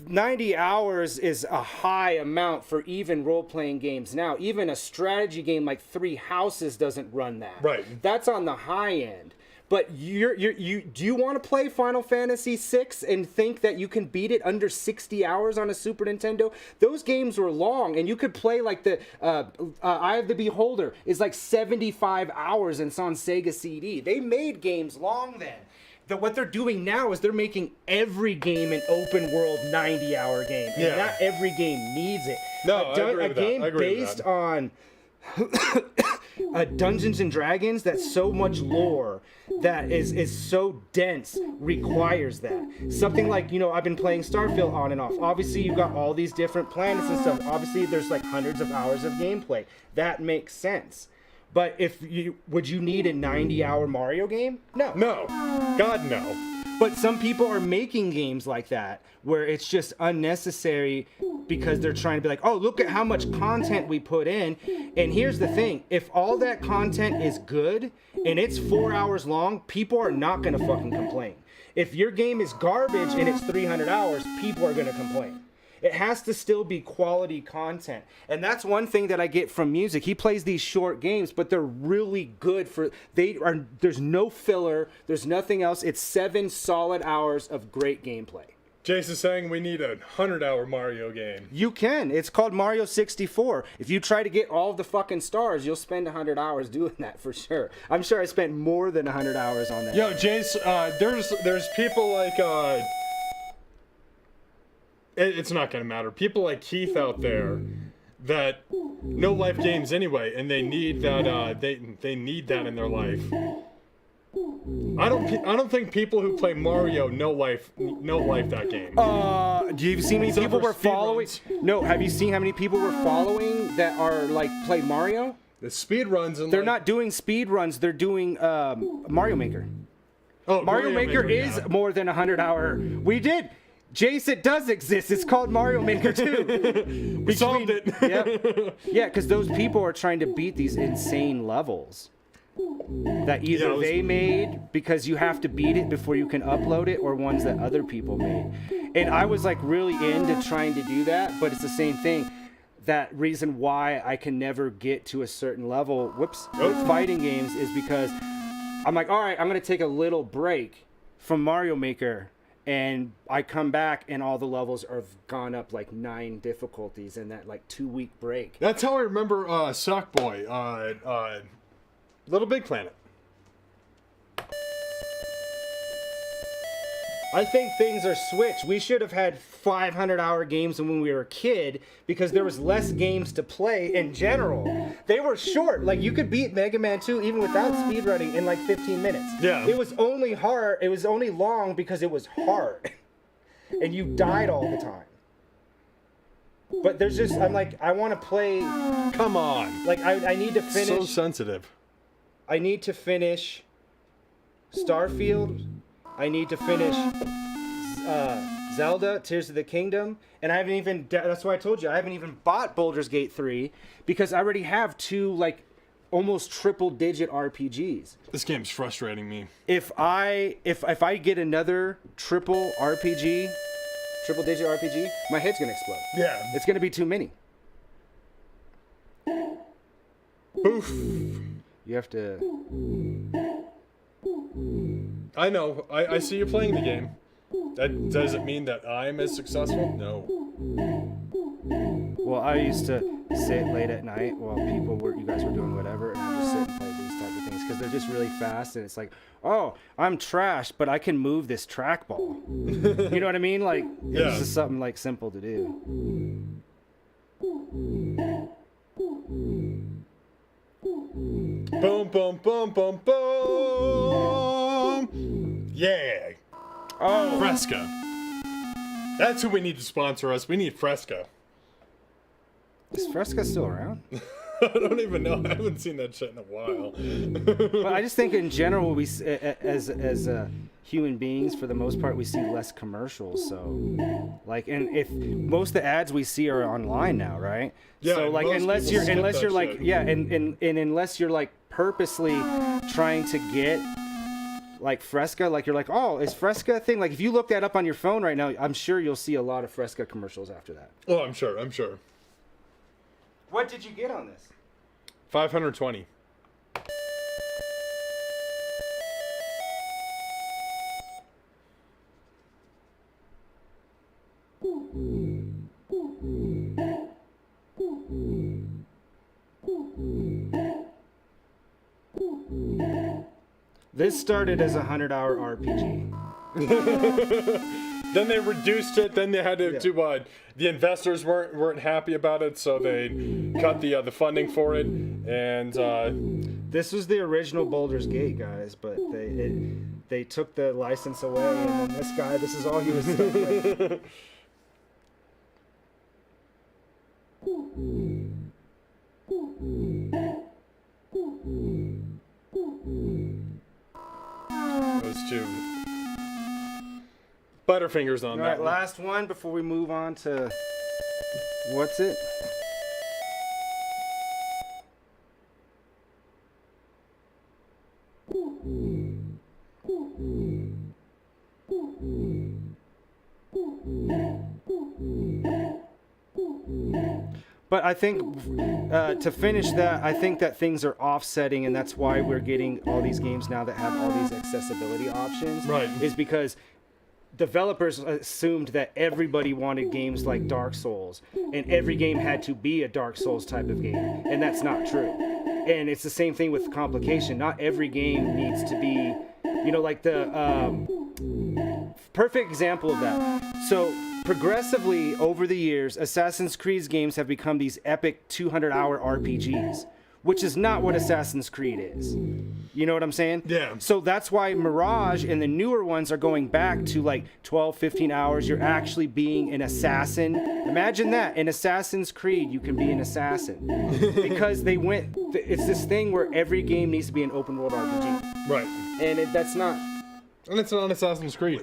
90 hours is a high amount for even role-playing games now. Even a strategy game like Three Houses doesn't run that. Right. That's on the high end. But do you want to play Final Fantasy VI and think that you can beat it under 60 hours on a Super Nintendo? Those games were long, and you could play like the Eye of the Beholder is like 75 hours, and it's on Sega CD. They made games long then. What they're doing now is they're making every game an open world 90-hour game. And not every game needs it. No, I agree with that. A game based on Dungeons and Dragons that's so much lore that is so dense requires that. Something like, I've been playing Starfield on and off. Obviously, you've got all these different planets and stuff. Obviously, there's like hundreds of hours of gameplay. That makes sense. But would you need a 90-hour Mario game? No. No. God, no. But some people are making games like that where it's just unnecessary because they're trying to be like, oh, look at how much content we put in. And here's the thing. If all that content is good and it's 4 hours long, people are not going to fucking complain. If your game is garbage and it's 300 hours, people are going to complain. It has to still be quality content. And that's one thing that I get from music. He plays these short games, but they're really good there's no filler, there's nothing else. It's 7 solid hours of great gameplay. Jason's saying we need a 100-hour Mario game. You can. It's called Mario 64. If you try to get all of the fucking stars, you'll spend 100 hours doing that for sure. I'm sure I spent more than 100 hours on that. Yo, Jace, there's people like it's not gonna matter. People like Keith out there that no life games anyway, and they need that. They need that in their life. I don't think people who play Mario know life that game. Do you see how many people were following? No, have you seen how many people were following that are like play Mario? The speed runs and they're not doing speed runs. They're doing Mario Maker. Oh, Mario Maker is more than 100-hour. We did. Jace, it does exist. It's called Mario Maker 2. We solved it. Yep. Yeah, because those people are trying to beat these insane levels that either they made because you have to beat it before you can upload it, or ones that other people made. And I was like really into trying to do that, but it's the same thing. That reason why I can never get to a certain level, with fighting games, is because I'm like, all right, I'm going to take a little break from Mario Maker. And I come back and all the levels have gone up like 9 difficulties in that like 2-week break. That's how I remember Sackboy, Little Big Planet. I think things are switched. We should have had 500-hour games when we were a kid because there was less games to play in general. They were short. Like, you could beat Mega Man 2 even without speedrunning in like 15 minutes. Yeah. It was only hard. It was only long because it was hard. And you died all the time. But there's just, I'm like, I want to play. Come on. Like, I need to finish. So sensitive. I need to finish Starfield. I need to finish Zelda, Tears of the Kingdom. And I haven't even, that's why I told you, I haven't even bought Baldur's Gate 3 because I already have 2, like, almost triple-digit RPGs. This game's frustrating me. If I get another triple-digit RPG, my head's gonna explode. Yeah. It's gonna be too many. Oof. You have to. I know. I see you playing the game. That doesn't mean that I'm as successful. No. Well, I used to sit late at night while you guys were doing whatever, and I just sit and play these type of things because they're just really fast, and it's like, oh, I'm trash, but I can move this trackball. You know what I mean? Like, Yeah. it's just something like simple to do. Boom, boom, boom, boom, boom. Yeah. Oh, Fresca. That's who we need to sponsor us. We need Fresca. is Fresca still around? I don't even know. I haven't seen that shit in a while. But I just think in general, as human beings, for the most part, we see less commercials. So, like, and if most of the ads we see are online now, right? Yeah, So, like, most unless people you're skip that like, shit. yeah, and unless you're like purposely trying to get like Fresca, like you're like, oh, is Fresca a thing? Like, if you look that up on your phone right now, I'm sure you'll see a lot of Fresca commercials after that. Oh, I'm sure. I'm sure. What did you get on this? 520. This started as a 100-hour RPG. Then they reduced it. Then they had to do the investors weren't happy about it, so they cut the funding for it. And This was the original Baldur's Gate, guys, but they took the license away, and then this is all he was stuck with. those two Butterfingers on All that right, one. last one before we move on to what's it? But I think to finish that, I think that things are offsetting, and that's why we're getting all these games now that have all these accessibility options. Right. Is because developers assumed that everybody wanted games like Dark Souls, and every game had to be a Dark Souls type of game, and that's not true. And it's the same thing with complication. Not every game needs to be, like the perfect example of that. So progressively over the years, Assassin's Creed games have become these epic 200-hour RPGs, which is not what Assassin's Creed is. You know what I'm saying? Yeah. So that's why Mirage and the newer ones are going back to like 12, 15 hours. You're actually being an assassin. Imagine that. In Assassin's Creed, you can be an assassin. Because it's this thing where every game needs to be an open world RPG. Right. And that's not. And it's not Assassin's Creed.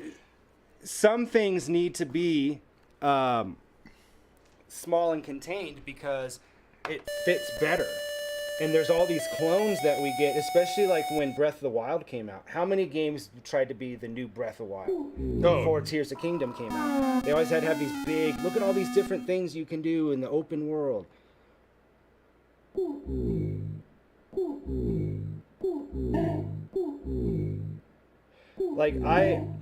Some things need to be small and contained because it fits better. And there's all these clones that we get, especially like when Breath of the Wild came out. How many games tried to be the new Breath of the Wild before Tears of the Kingdom came out? They always had to have these big, look at all these different things you can do in the open world. Like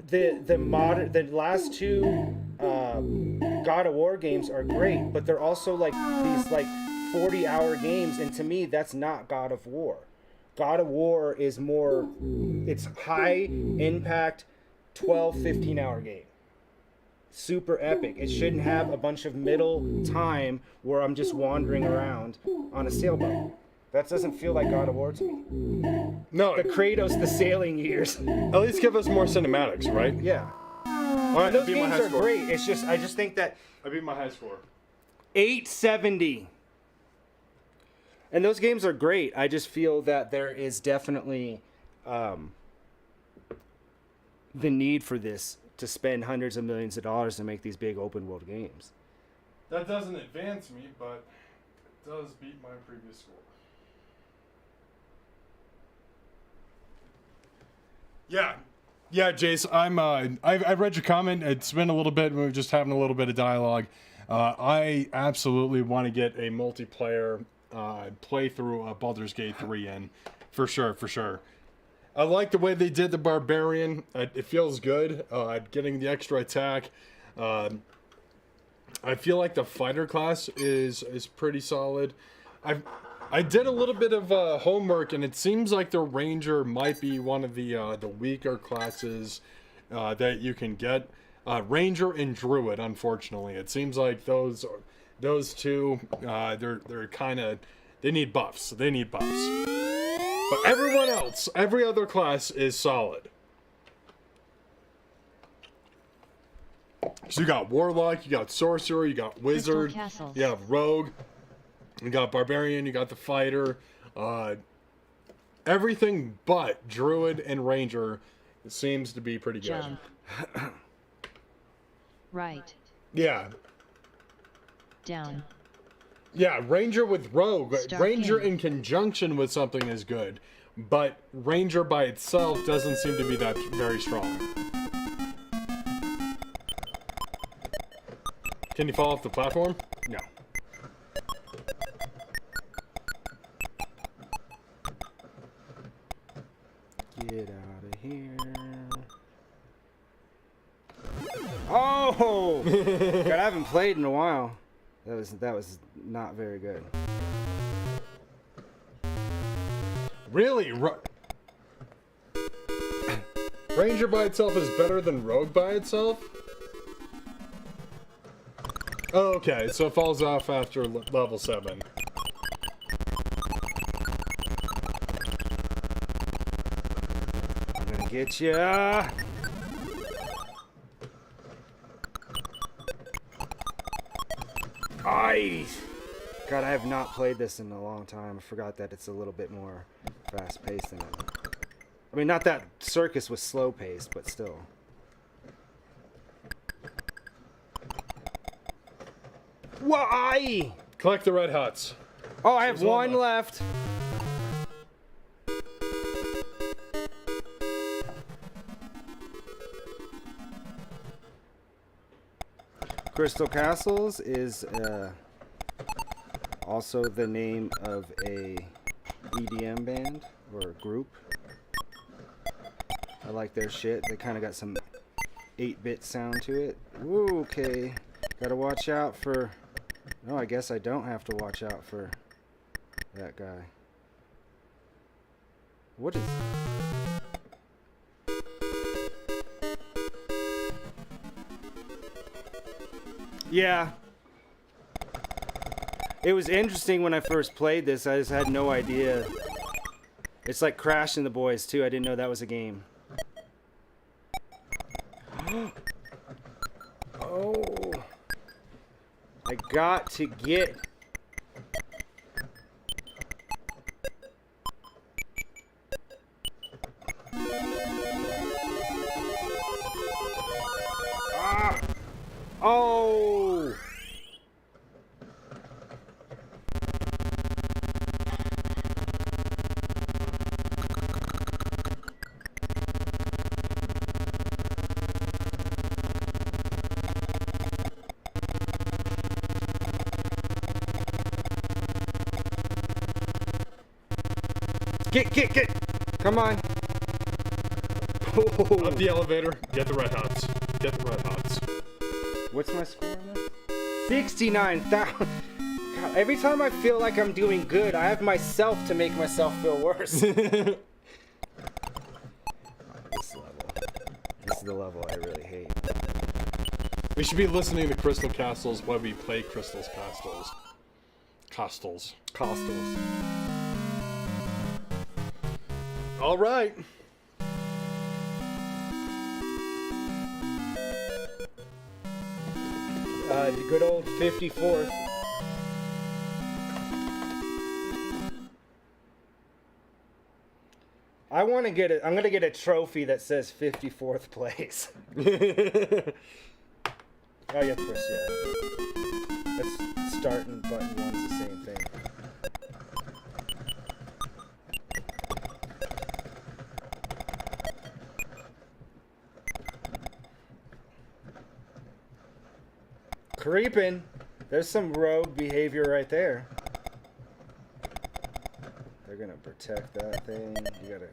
the last two God of War games are great, but they're also like these like 40-hour games, and to me that's not God of War. God of War is more, it's high impact 12, 15-hour game. Super epic. It shouldn't have a bunch of middle time where I'm just wandering around on a sailboat. That doesn't feel like God of War to me. No, The Kratos, the sailing years. at least give us more cinematics, right? Yeah. All right, Those I beat my games high are score. great. It's just, I just think that I beat my high score. 870. And those games are great. I just feel that there is definitely the need for this to spend hundreds of millions of dollars to make these big open world games. That doesn't advance me, but it does beat my previous score. Yeah, Jace, I've read your comment. It's been a little bit. We were just having a little bit of dialogue. I absolutely want to get a multiplayer playthrough of Baldur's Gate 3 in, for sure. I like the way they did the Barbarian. It feels good. Getting the extra attack. I feel like the fighter class is pretty solid. I did a little bit of homework, and it seems like the Ranger might be one of the weaker classes that you can get. Ranger and Druid, unfortunately, it seems like those two they're kind of they need buffs. But everyone else, every other class is solid. So you got Warlock, you got Sorcerer, you got Wizard, you have Rogue, you got Barbarian, you got the Fighter, everything but Druid and Ranger seems to be pretty good. Jump. Right. Yeah. Down. Yeah, Ranger with Rogue. Start Ranger game. in conjunction with something is good, but Ranger by itself doesn't seem to be that very strong. Can you fall off the platform? No. Get out of here. Oh! God, I haven't played in a while. That was not very good. Really? Ranger by itself is better than Rogue by itself? Oh, okay, so it falls off after level 7. I'm gonna get ya. God, I have not played this in a long time. I forgot that it's a little bit more fast-paced than it. I mean, not that Circus was slow-paced, but still. Why? Collect the red huts. Oh, I have There's one one left. Crystal Castles is also the name of a EDM band or group. I like their shit. They kind of got some 8-bit sound to it. Ooh, okay. Gotta watch out for... No, I guess I don't have to watch out for that guy. What is... Yeah. It was interesting when I first played this. I just had no idea. It's like Crash and the Boys, too. I didn't know that was a game. Oh. I got to get... Ah! Oh! Get! Come on. Oh. Up the elevator, get the red huts. Get the red huts. What's my score on this? 69,000. God, every time I feel like I'm doing good, I have myself to make myself feel worse. This level. This is the level I really hate. We should be listening to Crystal Castles while we play Crystal Castles. Costals. All right. The good old 54th. I want to get it. I'm going to get a trophy that says 54th place. Oh, you have to press yeah. That's start and button one's the same thing. Creeping. There's some rogue behavior right there. They're gonna protect that thing. You gotta.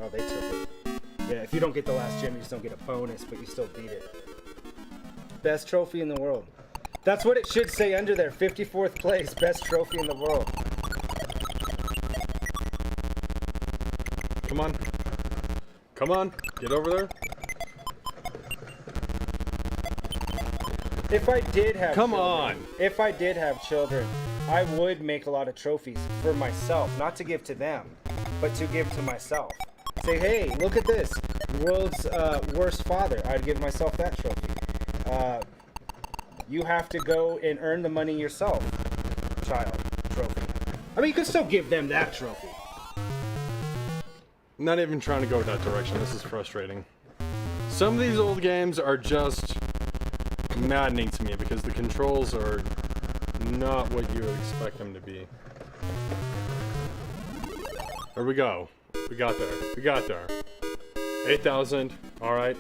Oh, they took it. Yeah, if you don't get the last gem, you just don't get a bonus, but you still beat it. Best trophy in the world. That's what it should say under there. 54th place, best trophy in the world. Come on. Come on. Get over there. If I did have Come children, on. If I did have children, I would make a lot of trophies for myself, not to give to them, but to give to myself. Say, hey, look at this. World's worst father. I'd give myself that trophy. You have to go and earn the money yourself, child trophy. I mean, you could still give them that trophy. Not even trying to go that direction. This is frustrating. Some of these old games are just maddening to me because the controls are not what you would expect them to be. There we go. We got there. We got there. 8,000. All right.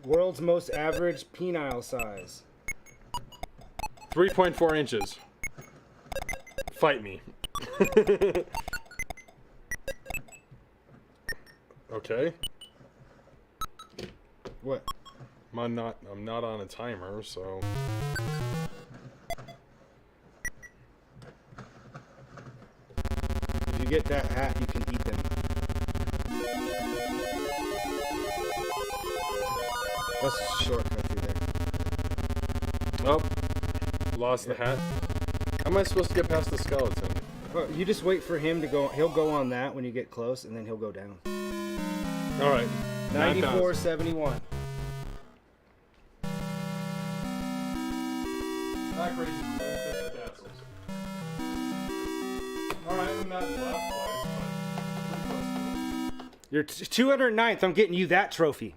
World's most average penile size. 3.4 inches. Fight me. Okay. What? I'm not on a timer, so If you get that hat, you can eat them. That's a shortcut through there. oh, lost the hat. How am I supposed to get past the skeleton? Well, you just wait for him to go. He'll go on that when you get close, and then he'll go down. All right. 94.71. Not crazy. All right, I'm not in last place, but pretty close to it. You're 209th. I'm getting you that trophy.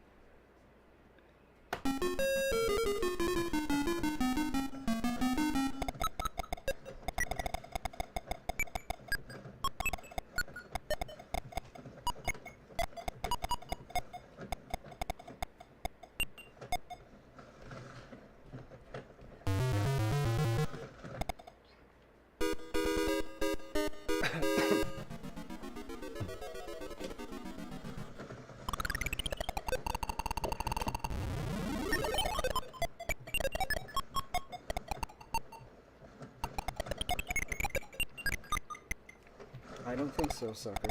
I don't think so, suckers.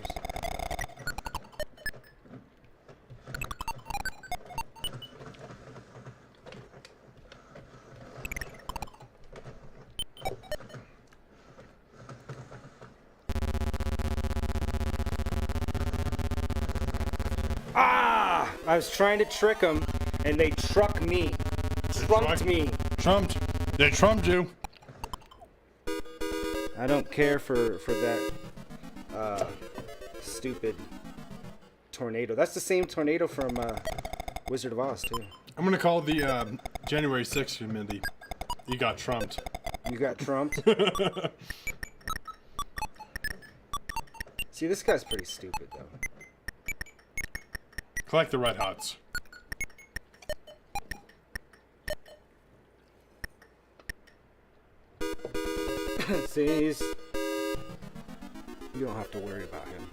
Ah! I was trying to trick them, and they trucked me. Trumped me. Trumped. They trumped you. I don't care for that stupid tornado. That's the same tornado from Wizard of Oz, too. I'm gonna call the January 6th committee. You got trumped. You got trumped? See, this guy's pretty stupid, though. Collect the red hots. See, you don't have to worry about him.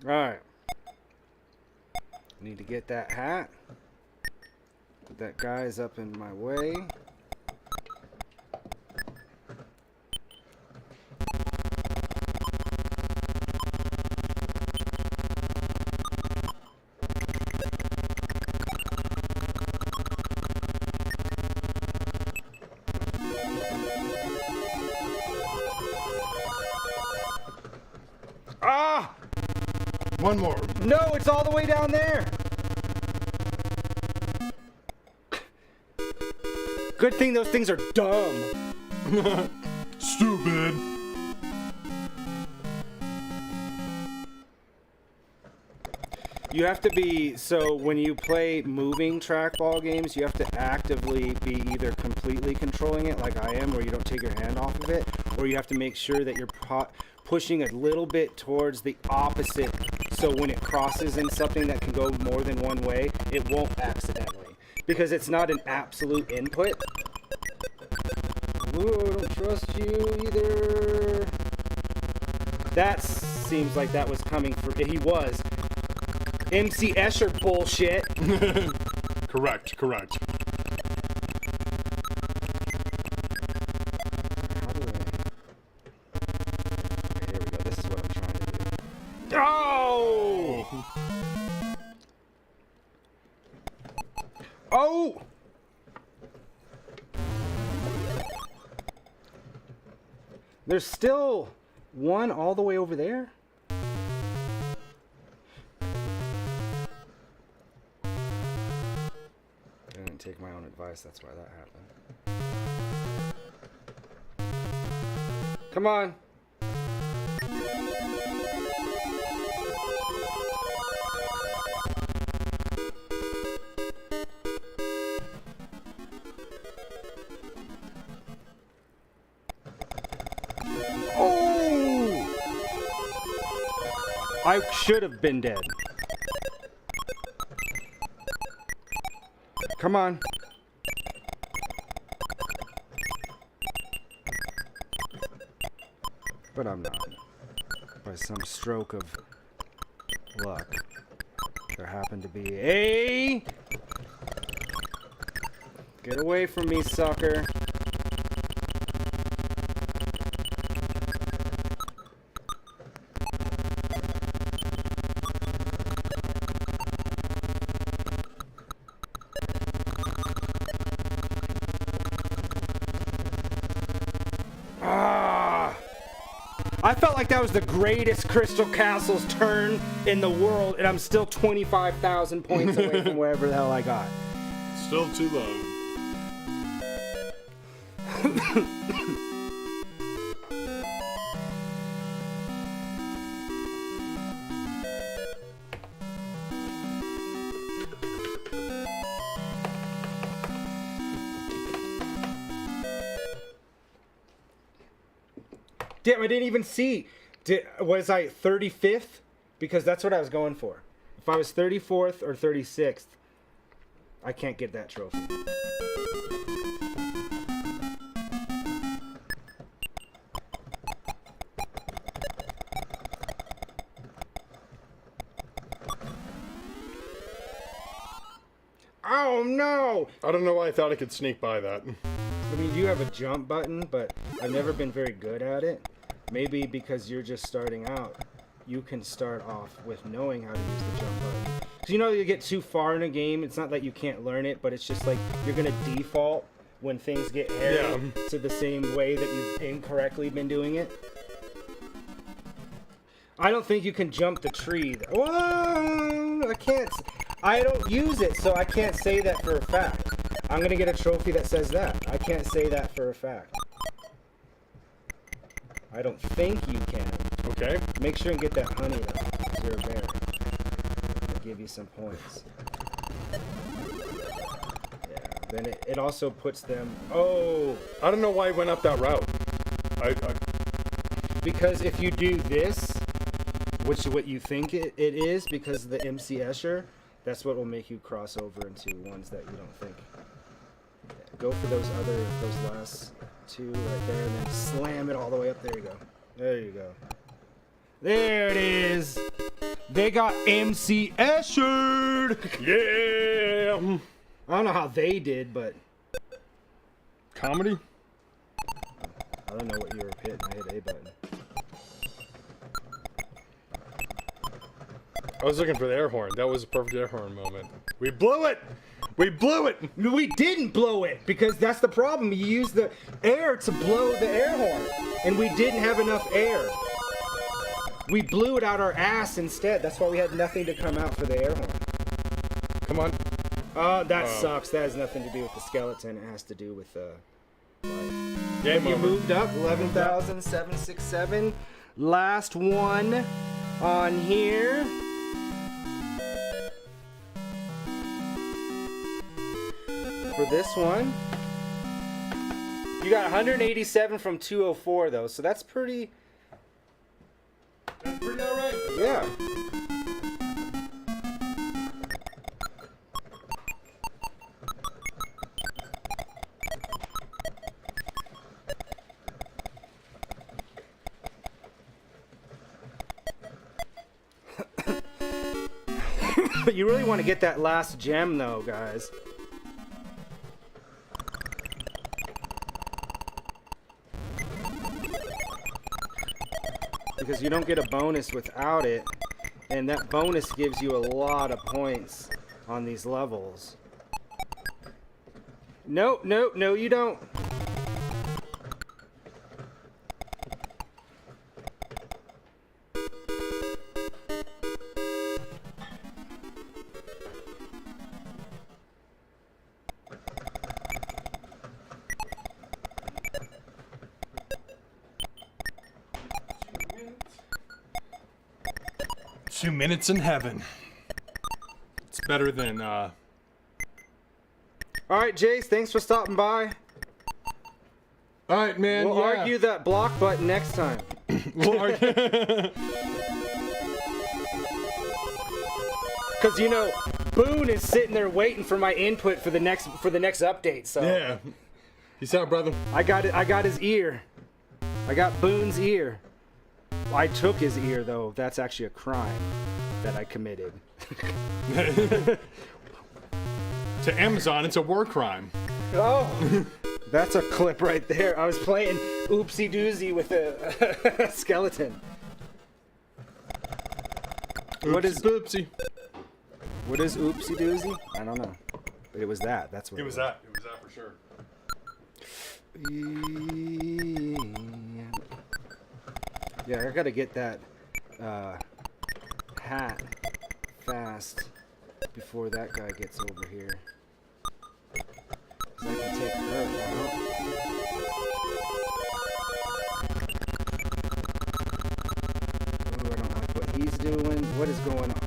Alright. Need to get that hat. That guy's up in my way. Ah! One more. No, it's all the way down there. Good thing those things are dumb. Stupid. You have to be, so when you play moving trackball games, you have to actively be either completely controlling it like I am, where you don't take your hand off of it, or you have to make sure that you're pushing a little bit towards the opposite, so when it crosses in something that can go more than one way, it won't accidentally. Because it's not an absolute input. Ooh, I don't trust you either. That seems like that was coming for, he was. MC Escher bullshit. Correct. How do I... Here we go. This is what I'm trying to do. Oh! Oh! There's still one all the way over there? I didn't take my own advice, that's why that happened. Come on. Oh! I should have been dead. Come on. But I'm not. By some stroke of luck, there happened to be a... Get away from me, sucker. I felt like that was the greatest Crystal Castles turn in the world, and I'm still 25,000 points away from wherever the hell I got. Still too low. Damn, I didn't even see. Was I 35th? Because that's what I was going for. If I was 34th or 36th, I can't get that trophy. Oh no! I don't know why I thought I could sneak by that. I mean, you have a jump button, but I've never been very good at it. Maybe because you're just starting out, you can start off with knowing how to use the jump button. Because you know, you get too far in a game, it's not that you can't learn it, but it's just like you're going to default when things get hairy to the same way that you've incorrectly been doing it. I don't think you can jump the tree. Whoa! I can't. I don't use it, so I can't say that for a fact. I'm going to get a trophy that says that. I can't say that for a fact. I don't think you can. Okay. Make sure and get that honey, though. You're a bear. I'll give you some points. Yeah. Then it also puts them... Oh! I don't know why I went up that route. Because if you do this, which is what you think it is, because of the MC Escher, that's what will make you cross over into ones that you don't think. Yeah. Go for those last two right there, and then slam it all the way up. There you go. There you go. There it is. They got MC Escher. Yeah. I don't know how they did, but Comedy? I don't know what you were hitting. I hit A button. I was looking for the air horn. That was a perfect air horn moment. We blew it! We blew it! We didn't blow it, because that's the problem. You use the air to blow the air horn, and we didn't have enough air. We blew it out our ass instead. That's why we had nothing to come out for the air horn. Come on. Oh, that sucks. That has nothing to do with the skeleton. It has to do with life. Game You over. moved up 11,767. Last one on here. For this one, you got 187 from 204 though, so that's pretty. That's pretty alright. Yeah. But you really want to get that last gem though, guys. Because you don't get a bonus without it, and that bonus gives you a lot of points on these levels. No, no, no, you don't. Two minutes in heaven. It's better than All right, Jace, thanks for stopping by. Alright, man. We'll yeah. argue that block button next time. We'll argue. Cause you know, Boone is sitting there waiting for my input for the next update. So Yeah. Peace out, brother. I got it. I got his ear. I got Boone's ear. I took his ear though. That's actually a crime that I committed. To Amazon, it's a war crime. Oh, that's a clip right there. I was playing oopsie doozy with a skeleton. What is Oopsie. what is oopsie doozy? I don't know, but it was that. That's what It was that. It was that for sure. Yeah, I gotta get that hat fast before that guy gets over here. 'Cause I can take her out. Ooh, I don't like what he's doing. What is going on?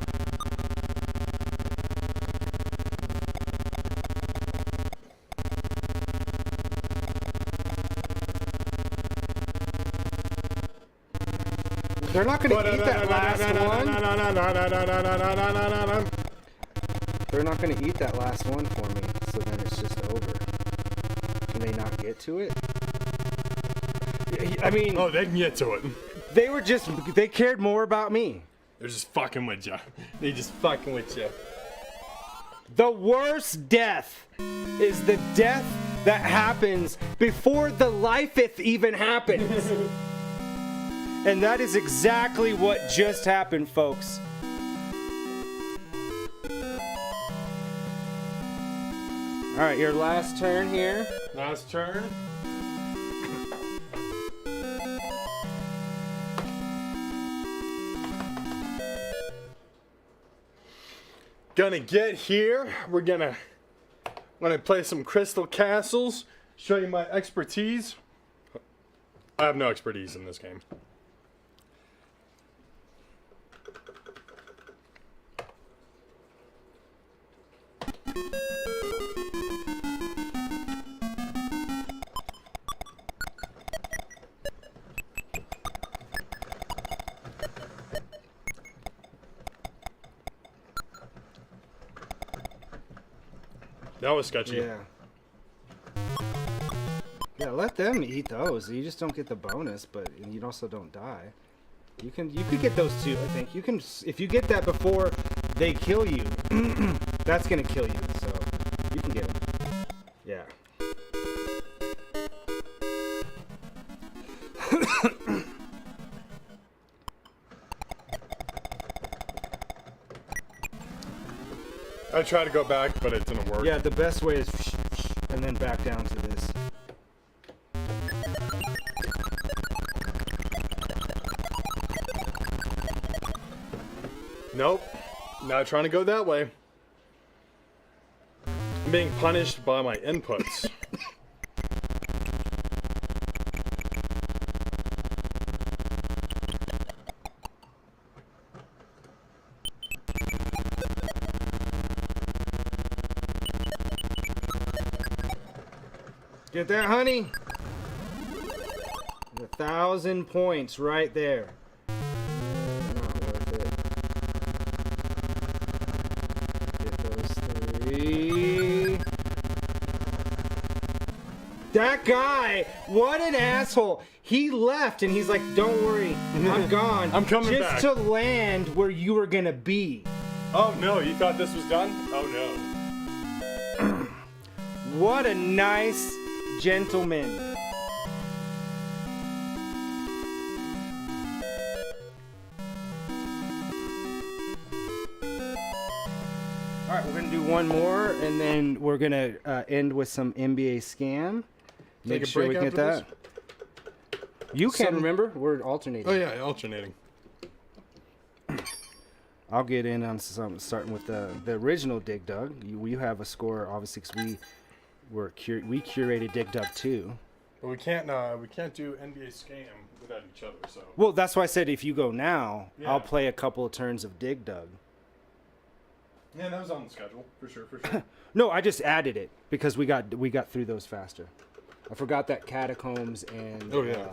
They're not gonna eat that last one. They're not gonna eat that last one for me, so then it's just over. Can they not get to it? I mean, Oh, they can get to it. they cared more about me. They're just fucking with you. They just fucking with you. The worst death is the death that happens before the lifeth even happens. And that is exactly what just happened, folks. All right, your last turn here. Last turn. Gonna get here. We're gonna play some Crystal Castles. Show you my expertise. I have no expertise in this game. That was sketchy. Yeah. Yeah, let them eat those. You just don't get the bonus, but you also don't die. You could get those two. I think you can if you get that before they kill you. That's gonna kill you. So you can get them. Yeah. I tried to go back, but it didn't work. Yeah, the best way is and then back down to this. Nope. Not trying to go that way. I'm being punished by my inputs. Get that, honey? 1,000 points right there. Not worth it. Get those 3. That guy! What an asshole! He left and he's like, don't worry, I'm gone. I'm coming just back. to land where you were gonna be. Oh no, you thought this was done? Oh no. What a nice gentleman. All right, we're gonna do one more, and then we're gonna end with some NBA scam. Take Make a sure we break can get after that. You can't Some- remember? We're alternating. Oh yeah, alternating. I'll get in on some, starting with the original Dig Dug. You have a score, obviously, because we curated Dig Dug 2. But we can't do NBA scam without each other. So. Well, that's why I said if you go now, Yeah. I'll play a couple of turns of Dig Dug. Yeah, that was on the schedule for sure. For sure. No, I just added it because we got through those faster. I forgot that Catacombs and Oh, yeah.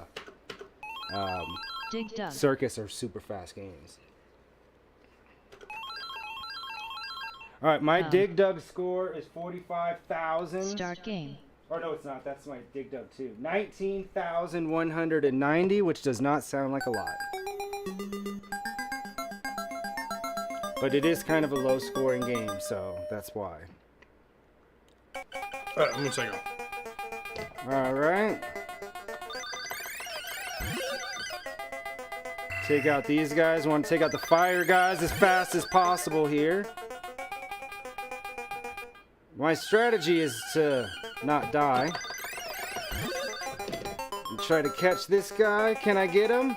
Dig Dug. Circus are super fast games. All right, my Dig Dug score is 45,000. Start game. Or no, it's not. That's my Dig Dug 2. 19,190, which does not sound like a lot. But it is kind of a low-scoring game, so that's why. Alright, I'm gonna take it. All right. Take out these guys. Want to take out the fire guys as fast as possible here. My strategy is to not die. And try to catch this guy. Can I get him?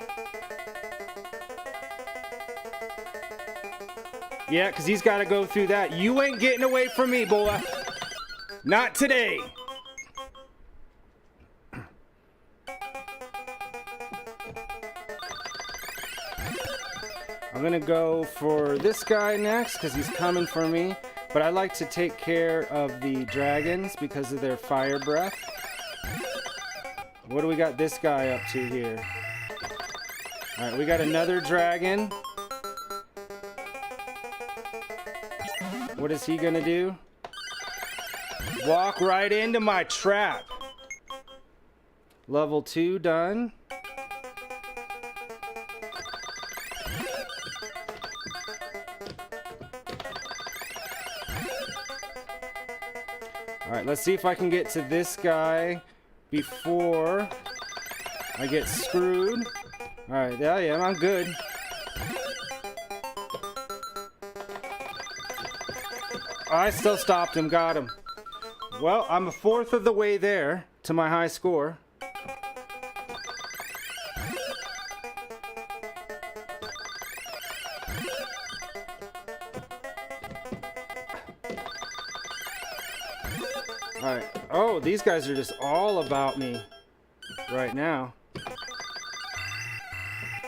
Yeah, because he's got to go through that. You ain't getting away from me, boy. Not today. I'm going to go for this guy next because he's coming for me. But I like to take care of the dragons because of their fire breath. What do we got this guy up to here? Alright, we got another dragon. What is he gonna do? Walk right into my trap. Level 2 done. Alright, let's see if I can get to this guy before I get screwed. Alright, yeah, yeah, I'm good. I still stopped him, got him. Well, I'm a fourth of the way there to my high score. Alright. Oh, these guys are just all about me right now.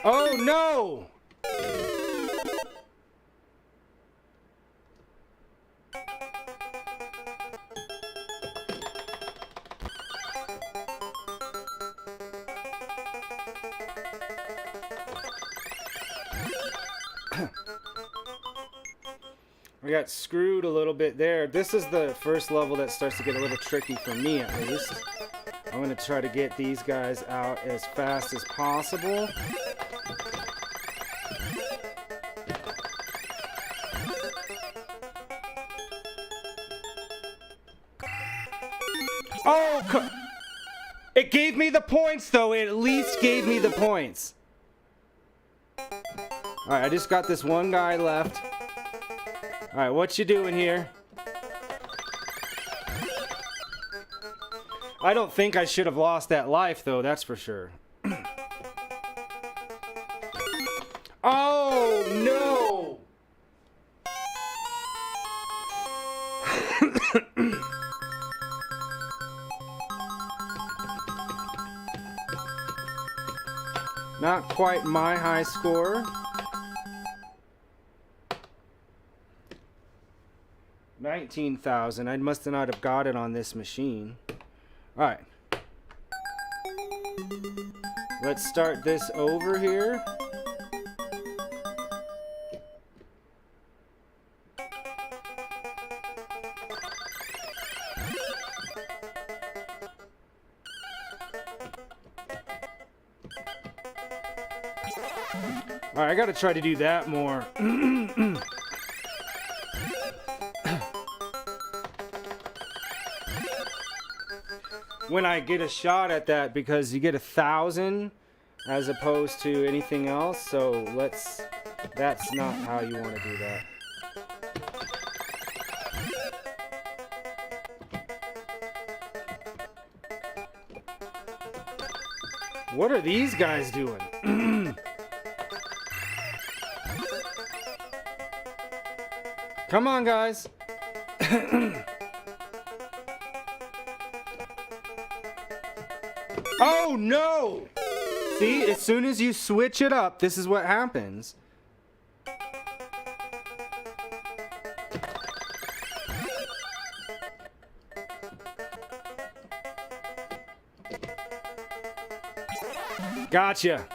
Oh, no! We got screwed a little bit there. This is the first level that starts to get a little tricky for me, at least. I'm going to try to get these guys out as fast as possible. Oh, it gave me the points, though. It at least gave me the points. Alright, I just got this one guy left. Alright, what you doing here? I don't think I should have lost that life, though, that's for sure. Oh, no! Not quite my high score. 19,000. I must not have got it on this machine. All right. Let's start this over here. All right, I got to try to do that more. When I get a shot at that, because you get 1,000 as opposed to anything else, so that's not how you want to do that. What are these guys doing? Come on, guys. Oh, no! See, as soon as you switch it up, this is what happens. Gotcha.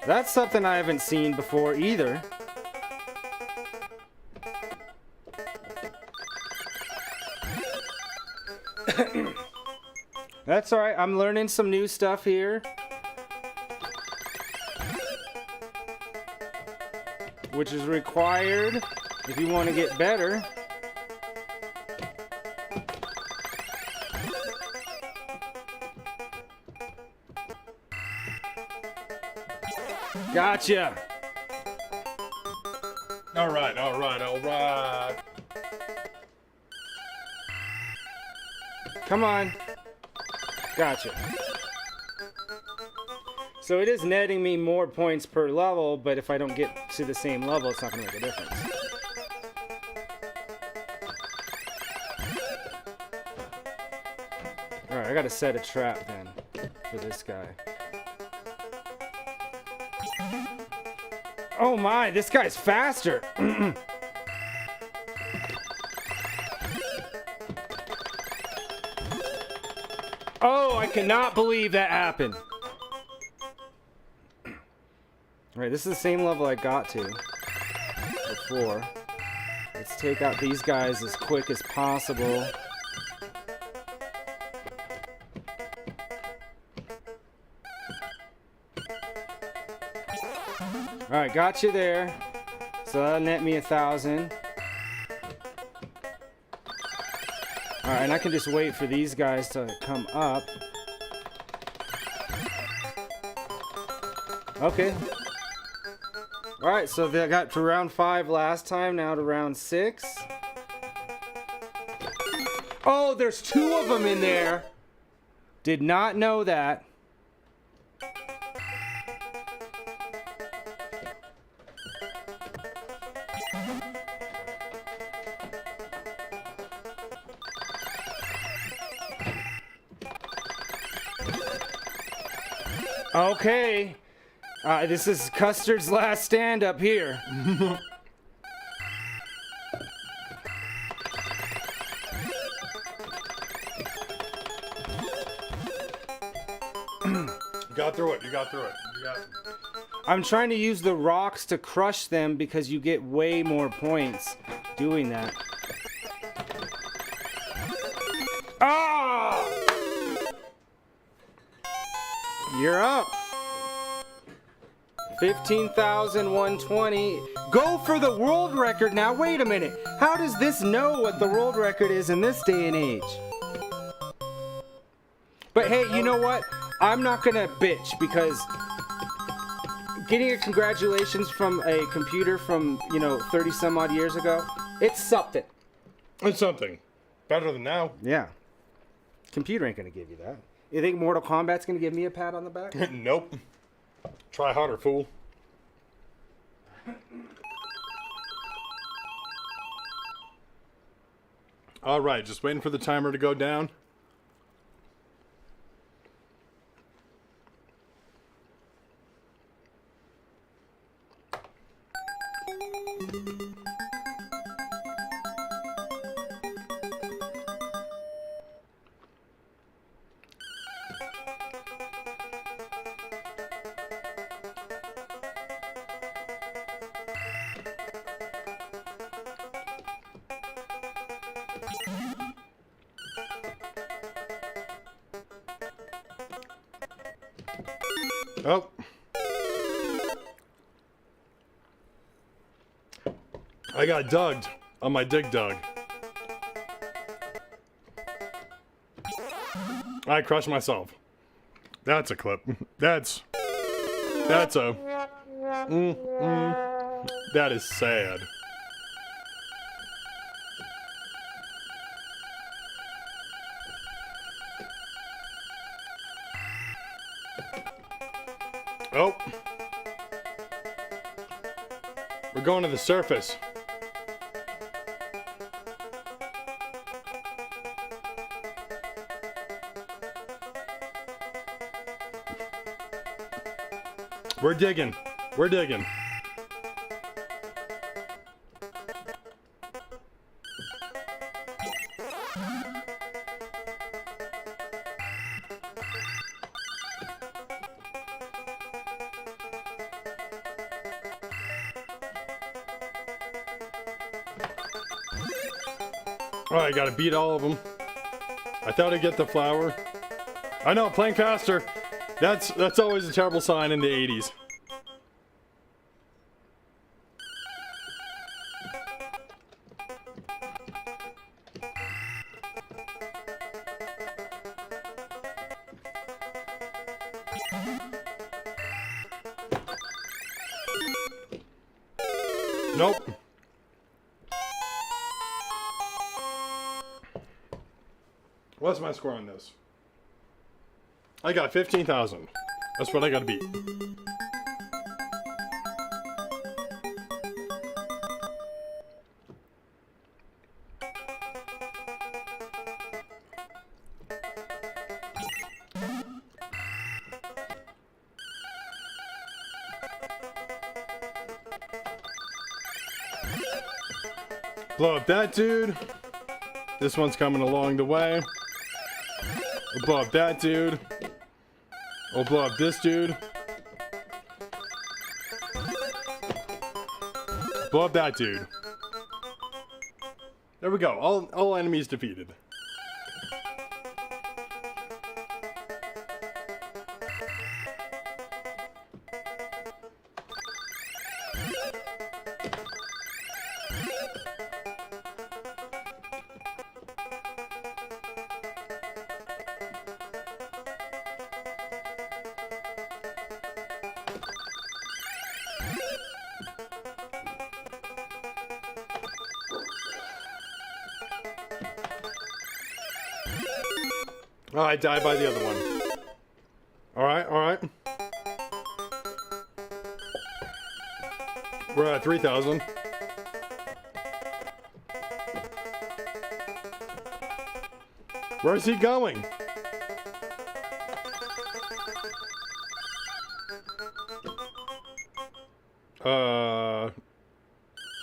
That's something I haven't seen before either. That's alright, I'm learning some new stuff here. Which is required if you want to get better. Gotcha. All right, all right, all right. Come on. Gotcha. So it is netting me more points per level, but if I don't get to the same level, it's not going to make a difference. Alright, I got to set a trap then for this guy. Oh my, this guy's faster! Oh, I cannot believe that happened. Alright, this is the same level I got to before. Let's take out these guys as quick as possible. Alright, got you there. So that'll net me 1,000. Alright, and I can just wait for these guys to come up. Okay. Alright, so they got to round 5 last time, now to round 6. Oh, there's 2 of them in there. Did not know that. Okay. This is Custard's last stand up here. You got through it. You got through it. You got. I'm trying to use the rocks to crush them because you get way more points doing that. Ah! You're up. 15,120. Go for the world record now. Wait a minute. How does this know what the world record is in this day and age? But hey, you know what? I'm not gonna bitch because getting a congratulations from a computer from, 30 some odd years ago, it's something. It's something. Better than now. Yeah. Computer ain't gonna give you that. You think Mortal Kombat's gonna give me a pat on the back? Nope. Try harder, fool. All right, just waiting for the timer to go down. Oh. I got dugged on my dig dug. I crushed myself. That's a clip. That's a... that is sad. Oh. We're going to the surface. We're digging. We're digging. All right, gotta beat all of them. I thought I'd get the flower. I know, playing faster. That's always a terrible sign in the 80s. Nope. What's my score on this? I got 15,000. That's what I gotta beat. Blow up that dude. This one's coming along the way. We'll blow up that dude. We'll blow up this dude. Blow up that dude. There we go. All enemies defeated. Oh, I died by the other one. Alright, alright. We're at 3,000. Where's he going?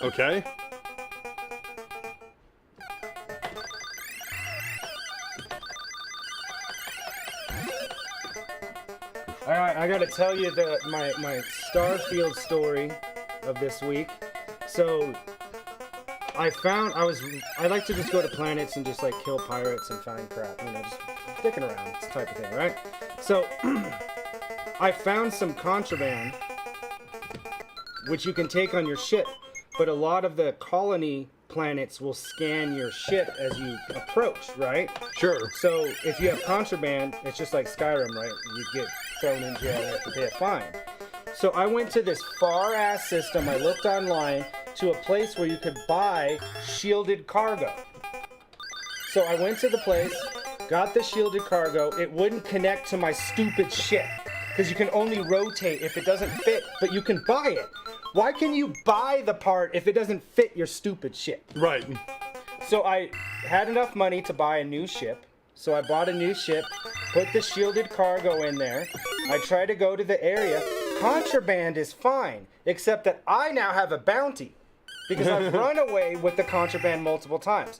Okay. All right, I gotta tell you my Starfield story of this week. So I like to just go to planets and just like kill pirates and find crap, you know, just dicking around, this type of thing, right? So I found some contraband which you can take on your ship, but a lot of the colony planets will scan your ship as you approach, right? Sure. So if you have contraband, it's just like Skyrim, right? You get thrown in jail and you have to pay a fine. So I went to this far-ass system, I looked online, to a place where you could buy shielded cargo. So I went to the place, got the shielded cargo, it wouldn't connect to my stupid ship, because you can only rotate if it doesn't fit, but you can buy it. Why can you buy the part if it doesn't fit your stupid ship? Right. So I had enough money to buy a new ship. So I bought a new ship, put the shielded cargo in there. I tried to go to the area, contraband is fine, except that I now have a bounty because I've run away with the contraband multiple times.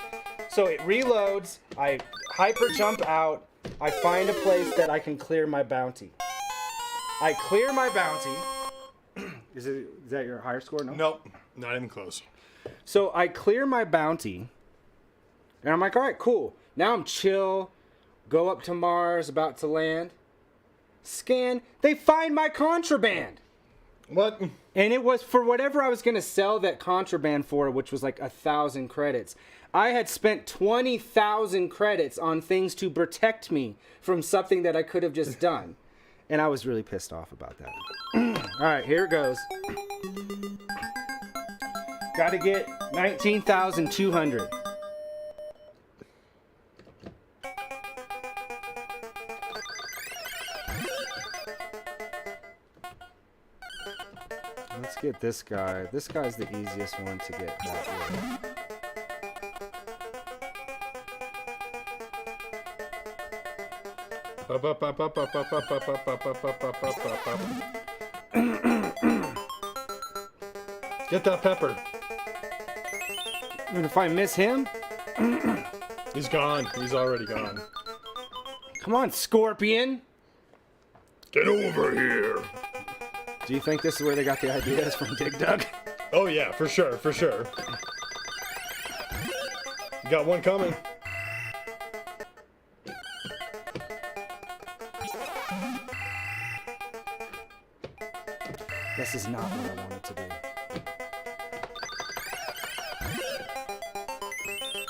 So it reloads, I hyper jump out, I find a place that I can clear my bounty. I clear my bounty. Is that your higher score? No? Nope, not even close. So I clear my bounty, and I'm like, all right, cool. Now I'm chill, go up to Mars, about to land. Scan, they find my contraband. What? And it was for whatever I was going to sell that contraband for, which was like 1,000 credits. I had spent 20,000 credits on things to protect me from something that I could have just done. And I was really pissed off about that. All right, here it goes. Got to get 19,200. Let's get this guy. This guy's the easiest one to get that way. Get that pepper. And if I miss him, He's gone. He's already gone. come on, Scorpion. Get over here. Do you think this is where they got the ideas from Dig Dug? Oh yeah, for sure, for sure. You got one coming. This is not what I wanted to do.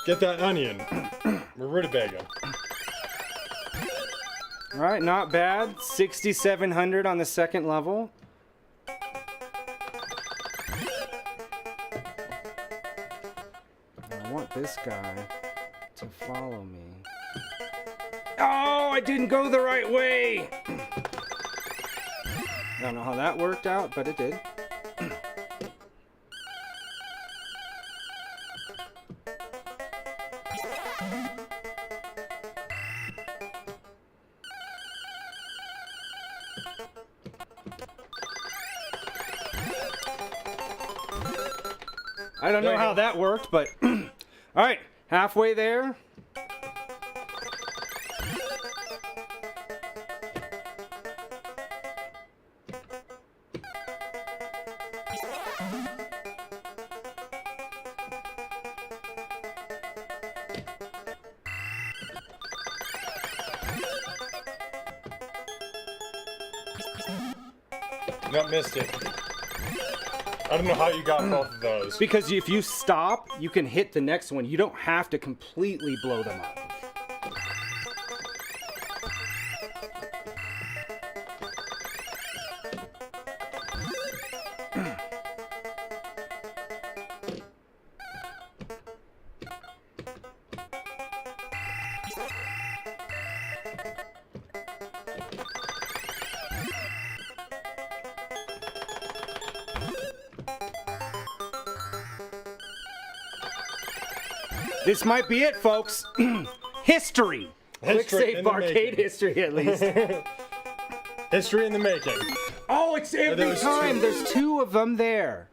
Get that onion. We're rutabaga. All right, not bad. 6,700 on the second level. I want this guy to follow me. Oh, I didn't go the right way. I don't know how that worked out, but it did. I don't know how that worked, but all right, halfway there. Nope, missed it. I don't know how you got both of those. Because if you stop, you can hit the next one. You don't have to completely blow them up. This might be it, folks. History. Quick History save in the arcade making. history, at least. History in the making. Oh, it's every there's time. two. There's two of them there.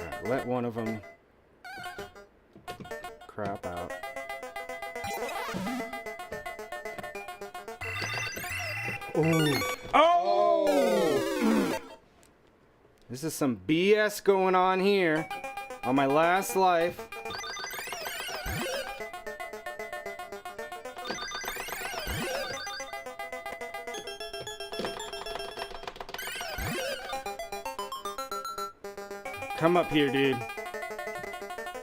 Alright, let one of them crap out. Ooh. Oh! This is some BS going on here on my last life. Come up here, dude.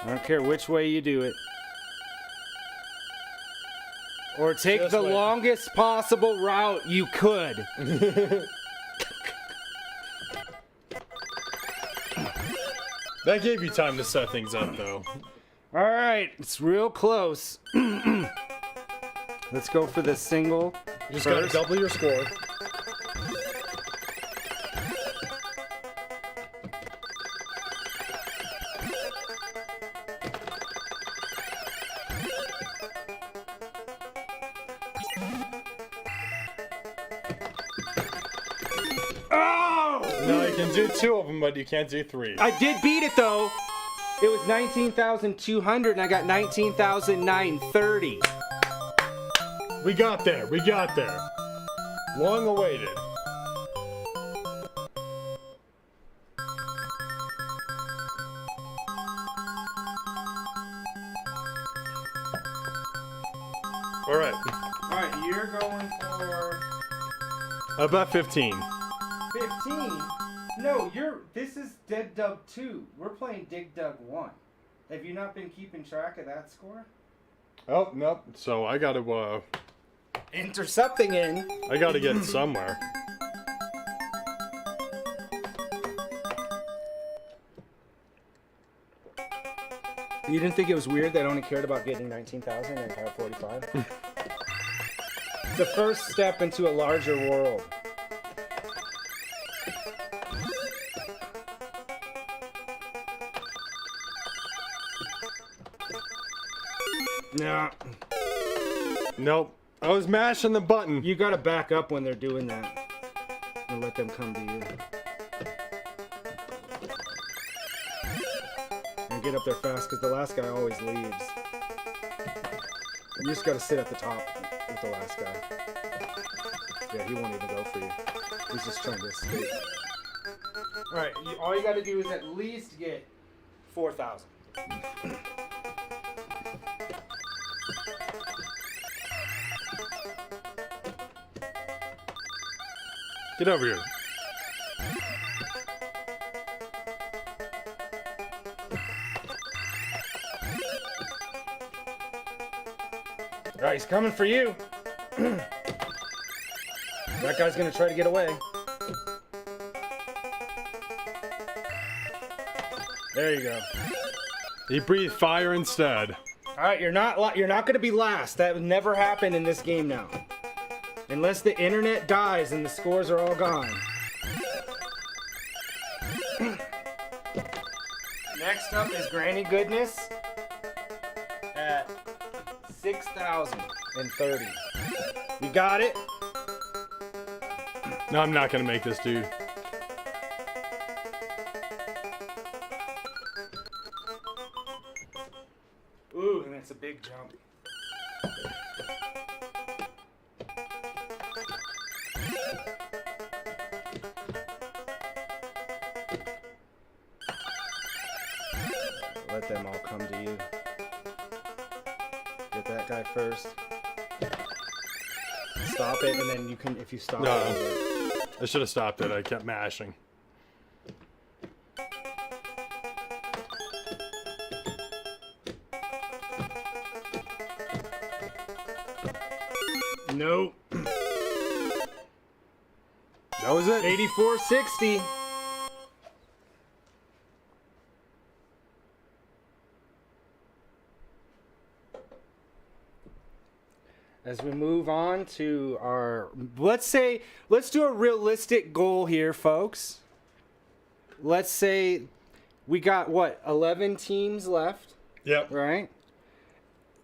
I don't care which way you do it. Or take This the way. longest possible route you could. That gave you time to set things up, though. All right, it's real close. Let's go for the single. You just gotta first. double your score. can do 2 of them, but you can't do 3. I did beat it though. It was 19,200 and I got 19,930. We got there. We got there. Long awaited. All right. All right, you're going for About 15. 15. No, this is Dig Dug 2. We're playing Dig Dug 1. Have you not been keeping track of that score? Oh, nope. So I got to Enter something in. I got to get it somewhere. You didn't think it was weird that I only cared about getting 19,000 and have 45? It's the first step into a larger world. Nah. Nope. I was mashing the button. You gotta back up when they're doing that and let them come to you. And get up there fast because the last guy always leaves. You just gotta sit at the top with the last guy. Yeah, he won't even go for you. He's just trying to escape. Alright, all you gotta do is at least get 4,000. Get over here. Alright, he's coming for you. That guy's gonna try to get away. There you go. He breathed fire instead. Alright, you're not gonna be last. That would never happen in this game now. Unless the internet dies and the scores are all gone. Next up is Granny Goodness at 6,030. You got it? No, I'm not going to make this, dude. Ooh, and it's a big jump. Let them all come to you. Get that guy first. Stop it, and then you can, if you stop No. it. I should have stopped it. I kept mashing. Nope. That was it. 8460. As we move on to our, let's do a realistic goal here, folks. Let's say we got, 11 teams left, Yep. right?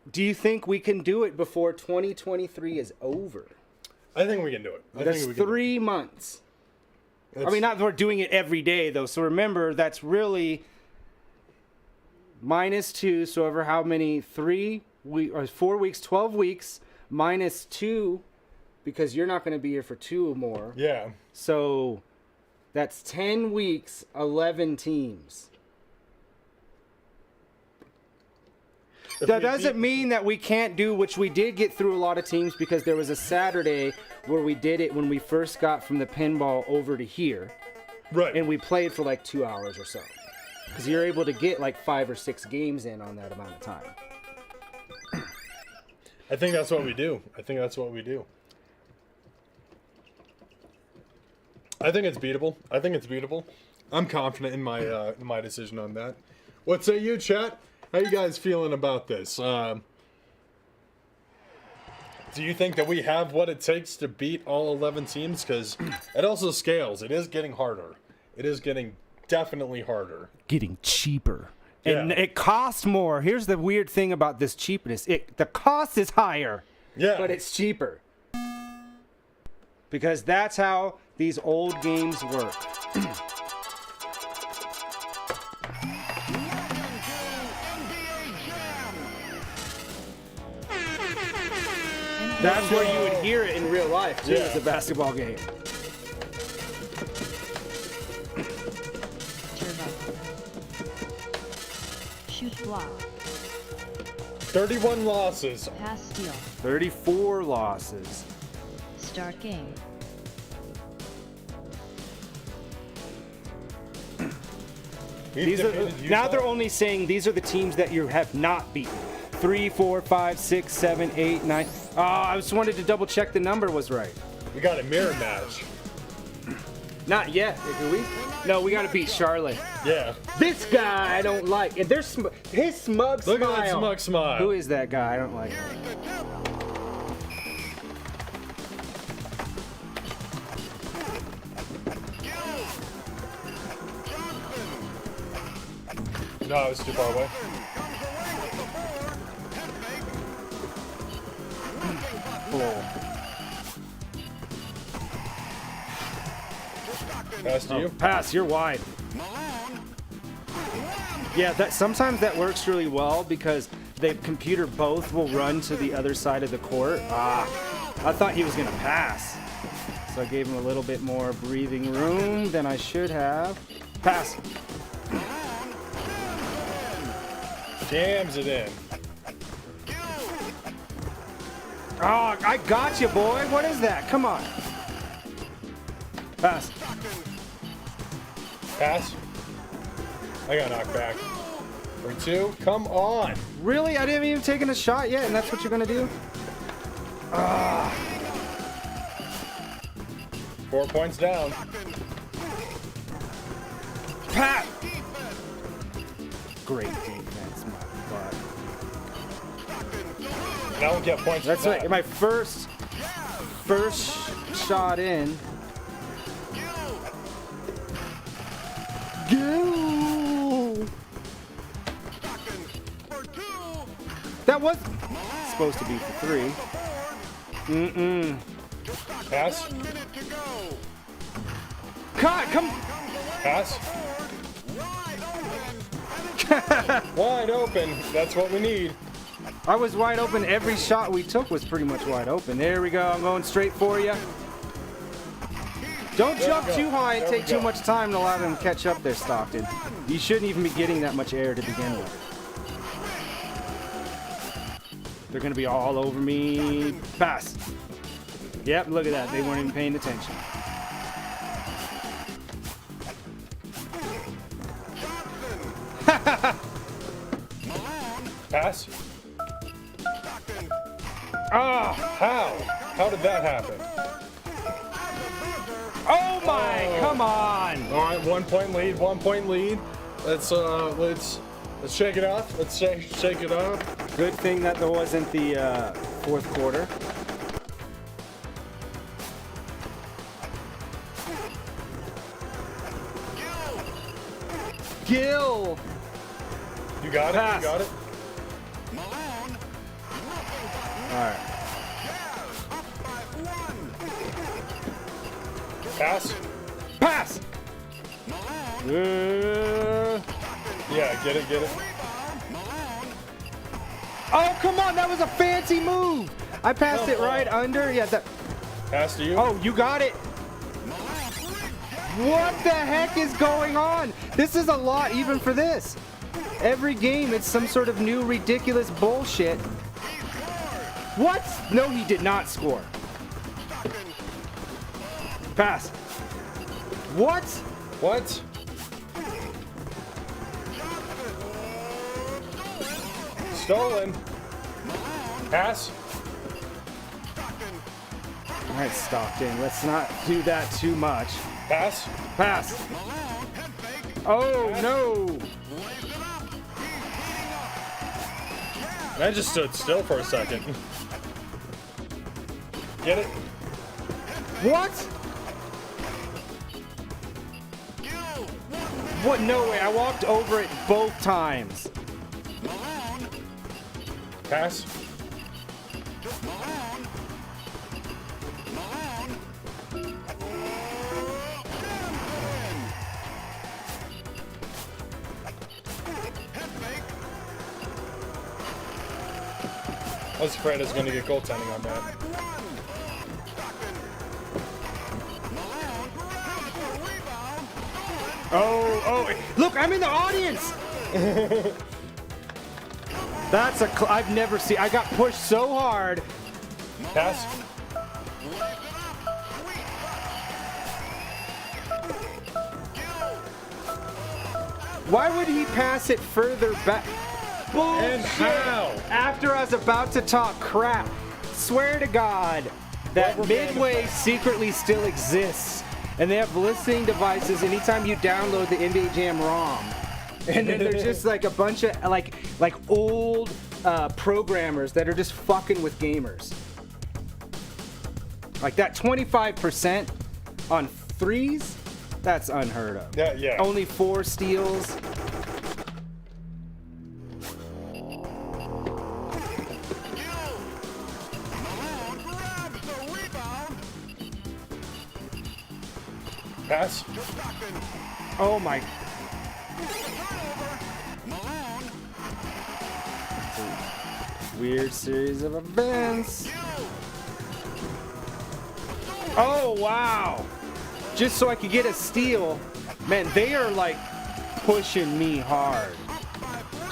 Do you think we can do it before 2023 is over? I think we can do it. That's 3 months. I mean, not that we're doing it every day, though. So remember, that's really -2. So over how many? 4 weeks, 12 weeks, -2, because you're not going to be here for 2 more. Yeah. So that's 10 weeks, 11 teams. That doesn't mean that we can't do, which we did get through a lot of teams because there was a Saturday where we did it when we first got from the pinball over to here. Right. And we played for like 2 hours or so. Because you're able to get like 5 or 6 games in on that amount of time. I think that's what we do. I think it's beatable. I'm confident in my decision on that. What say you, chat? How you guys feeling about this? Do you think that we have what it takes to beat all 11 teams? Because it also scales. It is getting harder. It is getting definitely harder. Getting cheaper. And Yeah. it costs more. Here's the weird thing about this cheapness. The cost is higher, Yeah. but it's cheaper. Because that's how these old games work. That's where you would hear it in real life, too, Yeah. as a basketball game. Turbo. Shoot block. 31 losses. Pass steal. 34 losses. Start game. These are, now they're only saying these are the teams that you have not beaten. 3, 4, 5, 6, 7, 8, 9. Oh, I just wanted to double check the number was right. We got a mirror match. Not yet, do we? No, we gotta beat Charlotte. Yeah. This guy I don't like. And there's his smug Look smile. at that smug smile. Who is that guy? I don't like. No, I was too far away. Pass to you. Pass, you're wide. Yeah, that sometimes that works really well because the computer both will run to the other side of the court. I thought he was gonna pass. So I gave him a little bit more breathing room than I should have. Pass. Jams it in. Oh, I got you, boy. What is that? Come on. Pass. Pass. I got knocked back. For 2. Come on. Really? I didn't even taken a shot yet, and that's what you're gonna do? 4 points down. Pat. Great defense, my butt. And I don't get points That's for right. that. My first shot in. Go. That was supposed to be for 3. Pass. Cut. Come. Pass. Wide open. That's what we need. I was wide open. Every shot we took was pretty much wide open. There we go. I'm going straight for you. Don't There we jump go. too high and There we take too go. much time to allow them to catch up there, Stockton. You shouldn't even be getting that much air to begin with. They're going to be all over me. Pass. Yep, look at that. They weren't even paying attention. Pass. Oh, How? How did that happen? oh my, come on. All right, 1 point lead. 1 point lead. Let's shake it off. Let's shake it off. Good thing that there wasn't the fourth quarter. Gil. You got it. Pass. You got it. All right. Pass. Pass. Yeah, get it. Get it. Oh, come on. That was a fancy move. I passed Come it right on. under. Yeah. That. Pass to you. Oh, you got it. What the heck is going on? This is a lot even for this. Every game it's some sort of new ridiculous bullshit. What? No, he did not score. Pass. What? What? Stolen. Pass. All right, Stockton, let's not do that too much. Pass. Pass. Oh, no. And I just stood still for a second. Get it? What? What? No way. I walked over it both times. Pass. I was afraid I was going to get goaltending on that. Oh, look, I'm in the audience. That's I've never seen. I got pushed so hard. Pass. Why would he pass it further back? Bullshit. And how? After I was about to talk crap. Swear to God that Midway secretly still exists. And they have listening devices anytime you download the NBA Jam ROM. And then there's just like a bunch of like old programmers that are just fucking with gamers. Like that 25% on threes, that's unheard of. Yeah. Only 4 steals. Pass. Oh my. Weird series of events. Oh wow. Just so I could get a steal. Man, they are like pushing me hard.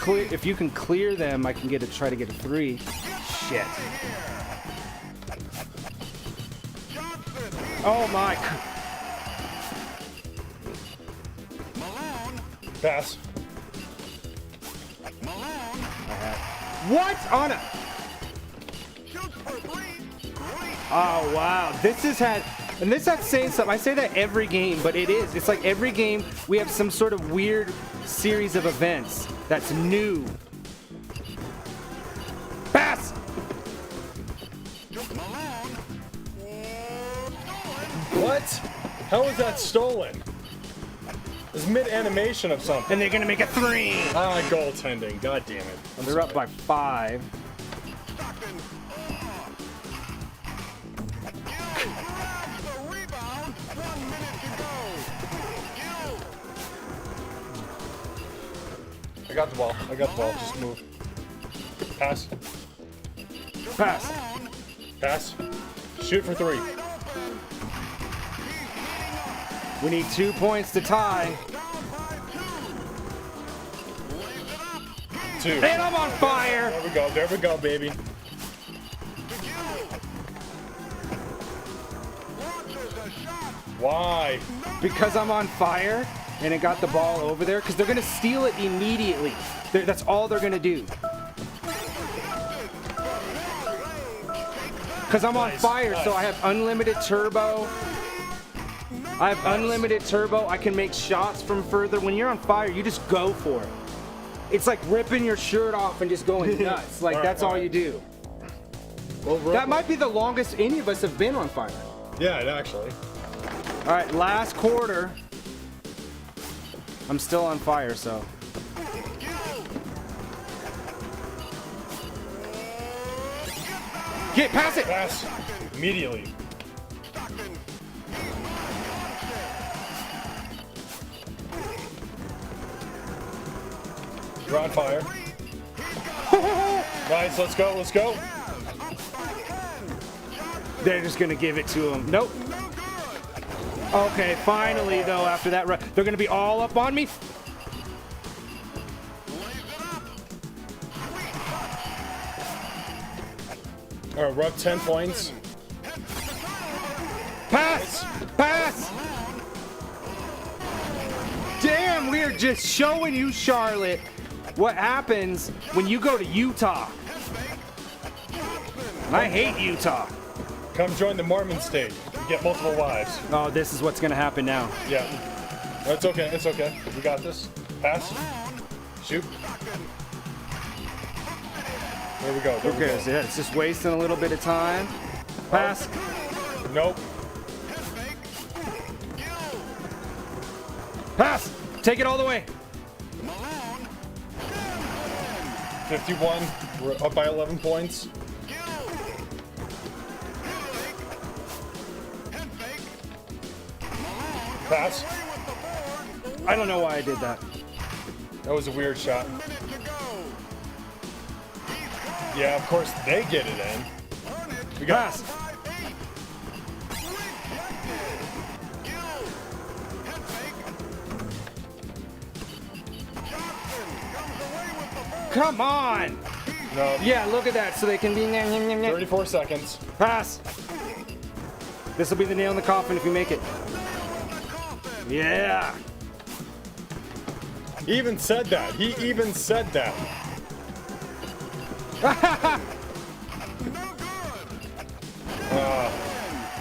If you can clear them, I can try to get a 3. Shit. Oh my. Pass. What on a? Oh wow, this has had, and this not saying something. I say that every game, but it is. It's like every game we have some sort of weird series of events that's new. Pass. What? How was that stolen? It's mid-animation of something. And they're gonna make a 3. Ah, goaltending. God damn it. They're up by 5. I got the ball. Just move. Pass. Pass. Pass. Shoot for 3. We need 2 points to tie. 2. And I'm on fire. There we go, baby. Why? Because I'm on fire and it got the ball over there, because they're going to steal it immediately. That's all they're going to do. Because I'm on fire, so I have unlimited turbo. I can make shots from further. When you're on fire, you just go for it. It's like ripping your shirt off and just going nuts. Like, that's all you do. Well, That might be the longest any of us have been on fire. Yeah, actually. All right, last quarter. I'm still on fire, so. Pass it! Pass. Immediately. You're on fire. Nice, let's go. They're just gonna give it to him. Nope. Okay, finally though, after that run, they're gonna be all up on me. All right, we're up 10 points. Pass! Pass! Damn, we are just showing you, Charlotte, what happens when you go to Utah. I hate Utah. Come join the Mormon state. You get multiple wives. Oh, this is what's gonna happen now. Yeah. It's okay. We got this. Pass. Shoot. There we go. Who cares? Yeah, it's just wasting a little bit of time. Pass. Nope. Pass. Take it all the way. 51. We're up by 11 points. Pass. I don't know why I did that. That was a weird shot. Yeah, of course they get it in. We got Pass. Come on. no. Yeah, look at that. So they can be 34 seconds. pass. This will be the nail in the coffin if you make it. Yeah. He even said that. He even said that.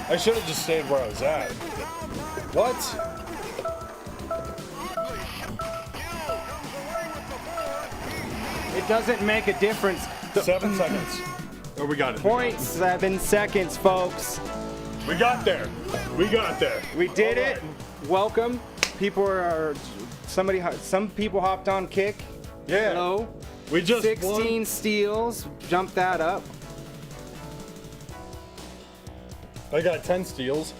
I should have just stayed where I was at. What? It doesn't make a difference. 7 seconds. Oh, we got it. 0.7 seconds, folks. We got there. We got there. We did All it. right. Welcome. People are some people hopped on kick. Yeah. Hello. We just 16 won. steals. Jump that up. I got 10 steals.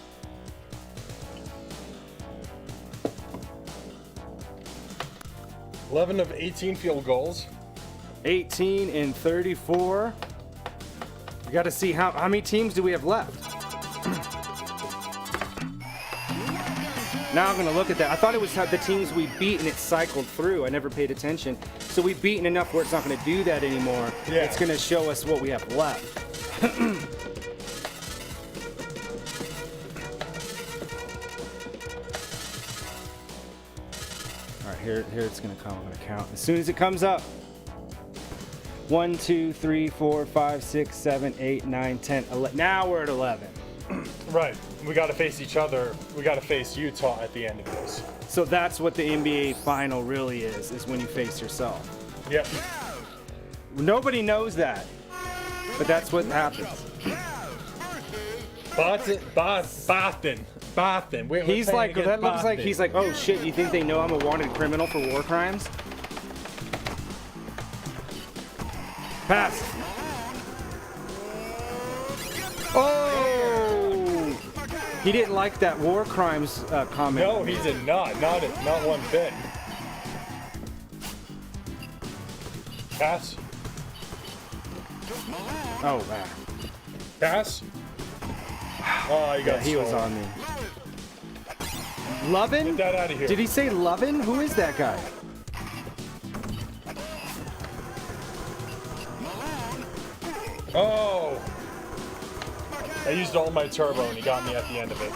$11 of 18 field goals. 18 and 34. We got to see how many teams do we have left. Now I'm going to look at that. I thought it was how the teams we beat and it cycled through. I never paid attention. So we've beaten enough where it's not going to do that anymore. Yeah. It's going to show us what we have left. All right, here it's going to come. I'm going to count. As soon as it comes up. 1, 2, 3, 4, 5, 6, 7, 8, 9, 10, 11. Now we're at 11. Right. We got to face each other. We got to face Utah at the end of this. So that's what the NBA final really is when you face yourself. Yep. Nobody knows that, but that's what happens. Boston. He's like, that looks like he's like, oh shit, you think they know I'm a wanted criminal for war crimes? Pass. Oh! He didn't like that war crimes comment. No, he did not. Not one bit. Pass. Oh, wow. Pass. Oh, you got He was stolen. on me. Lovin? Get that out of here. Did he say Lovin? Who is that guy? Oh! I used all my turbo and he got me at the end of it.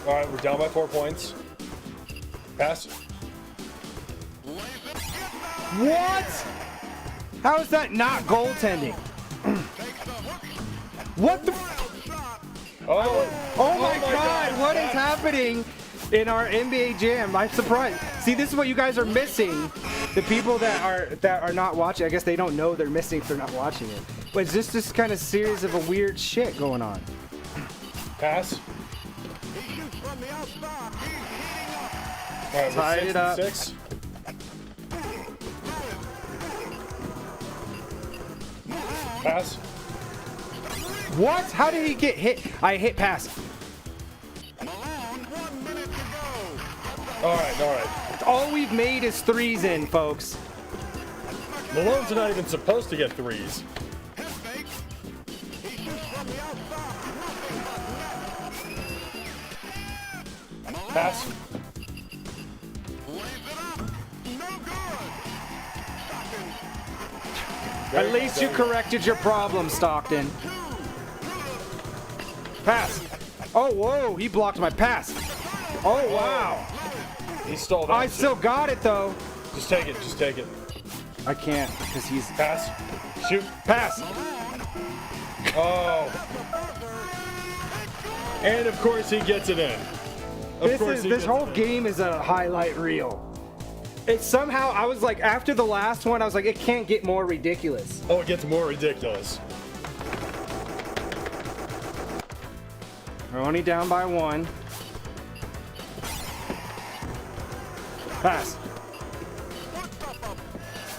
Alright, we're down by 4 points. Pass. What? How is that not goaltending? What the? Oh my God! What is happening in our NBA Jam? I'm surprised. See, this is what you guys are missing. The people that are not watching, I guess they don't know they're missing if they're not watching it. But it's just this kind of series of a weird shit going on. Pass. Alright, Tied we're it up. 6. Pass. What? How did he get hit? I hit pass. Alright. All we've made is threes in, folks. Malone's not even supposed to get threes. Pass. At least you corrected your problem, Stockton. Pass. Oh, whoa, he blocked my pass. Oh, wow. He stole that. I shit. still got it, though. Just take it. Just take it. I can't, because he's... Pass. Shoot. Pass. Oh. And of course he gets it in. This whole game is a highlight reel. It somehow, I was like, after the last one, I was like, it can't get more ridiculous. Oh, it gets more ridiculous. We're only down by 1. Pass.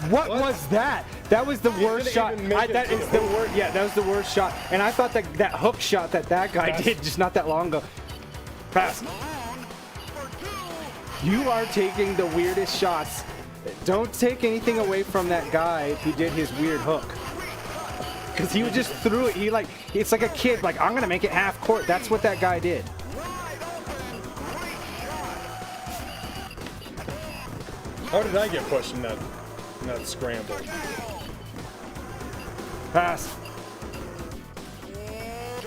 What was that? That was the worst didn't shot. even make it That to is the the worst. Yeah, that was the worst shot. And I thought that hook shot that guy Pass. did just not that long ago. Pass. You are taking the weirdest shots. Don't take anything away from that guy who did his weird hook. because he just threw it. It's like a kid, like, I'm gonna make it half court. That's what that guy did. How did I get pushed in that scramble? Pass.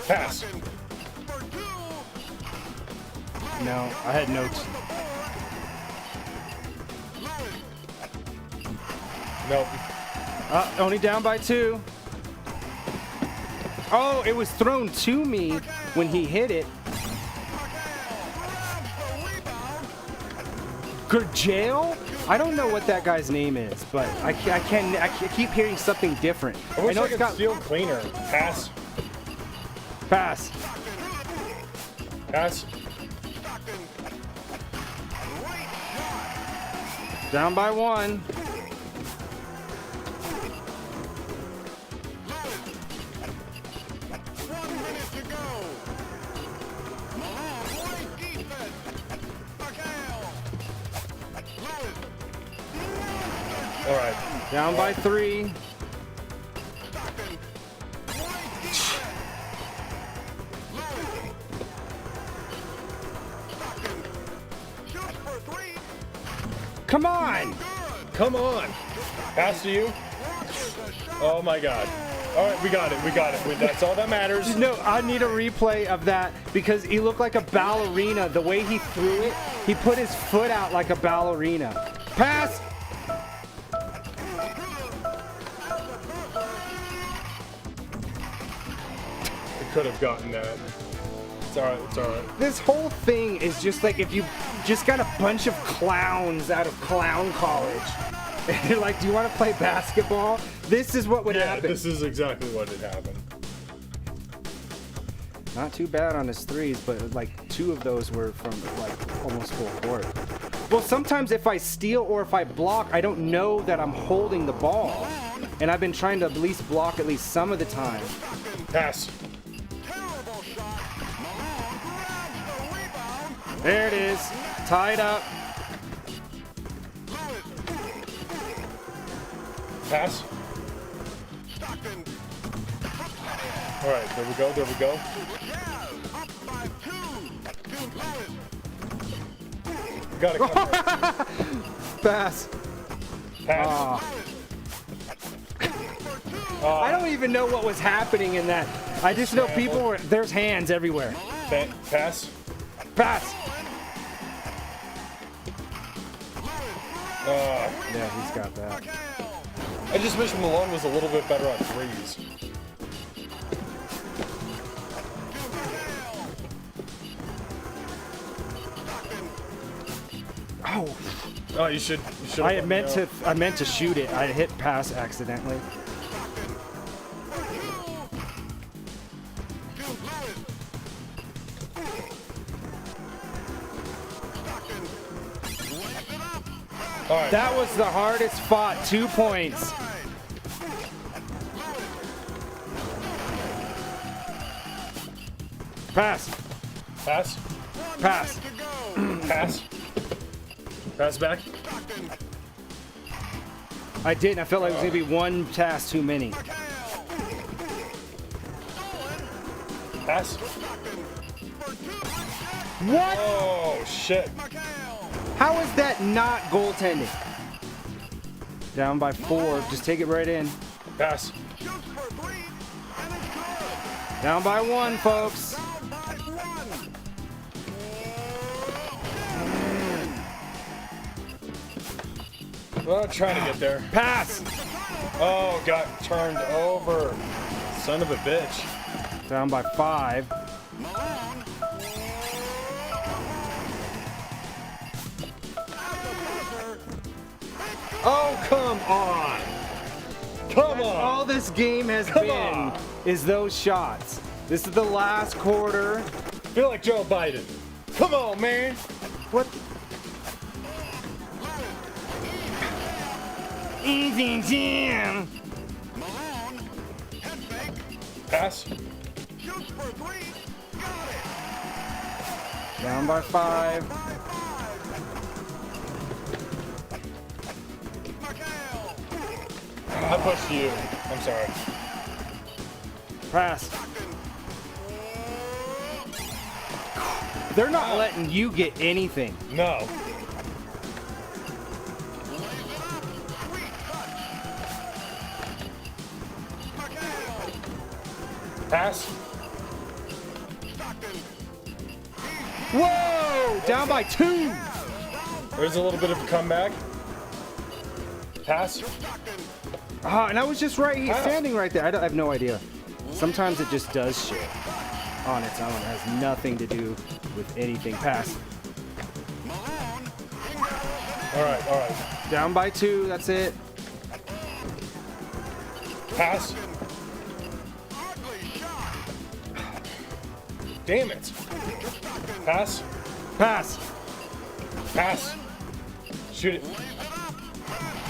Pass. No, I had notes. Nope. Only down by 2. Oh, it was thrown to me when he hit it. Gurjail? I don't know what that guy's name is, but I keep hearing something different. I wish I it's could steal cleaner. Pass. Pass. Pass. Down by 1. All right. Down by 3. Come on! Come on. Pass to you. Oh my God. All right, we got it. We got it. That's all that matters. No, I need a replay of that because he looked like a ballerina. The way he threw it, he put his foot out like a ballerina. Pass! Could have gotten that. It's all right. It's all right. This whole thing is just like if you just got a bunch of clowns out of clown college. And you're like, do you want to play basketball? This is what would Yeah, happen. this is exactly what had happened. Not too bad on his threes, but like 2 of those were from like almost full court. Well, sometimes if I steal or if I block, I don't know that I'm holding the ball. And I've been trying to at least block at least some of the time. Pass. There it is. Tied up. Pass. All right, there we go. There we go. We got to cover it. Pass. Pass. I don't even know what was happening in that. I just know people were, there's hands everywhere. Pass. Pass. Uh, Yeah, he's got that. I just wish Malone was a little bit better on threes. Oh, Oh, you should. I had meant to. I meant to shoot it. I hit pass accidentally. All right. That was the hardest fought. 2 points. Pass. Pass. Pass. Pass. Pass back. I didn't. I felt like it was gonna be one pass too many. Pass. What? Oh shit. How is that not goaltending? Down by 4. Just take it right in. Pass. Down by 1, folks. Well, trying to get there. Pass. Oh, got turned over. Son of a bitch. Down by 5. Oh, come on. Come on. All this game has Come been on. is those shots. This is the last quarter. Feel like Joe Biden. Come on, man. What? Easy jam. Pass. Down by 5. I pushed you. I'm sorry. Pass. They're not letting you get anything. No. Pass. Whoa! Down by 2. There's a little bit of a comeback. Pass. And I was just Pass. standing right there. I have no idea. Sometimes it just does shit on its own. It has nothing to do with anything. Pass. All right. Down by 2. That's it. Pass. Damn it. Pass. Pass. Pass. Shoot it.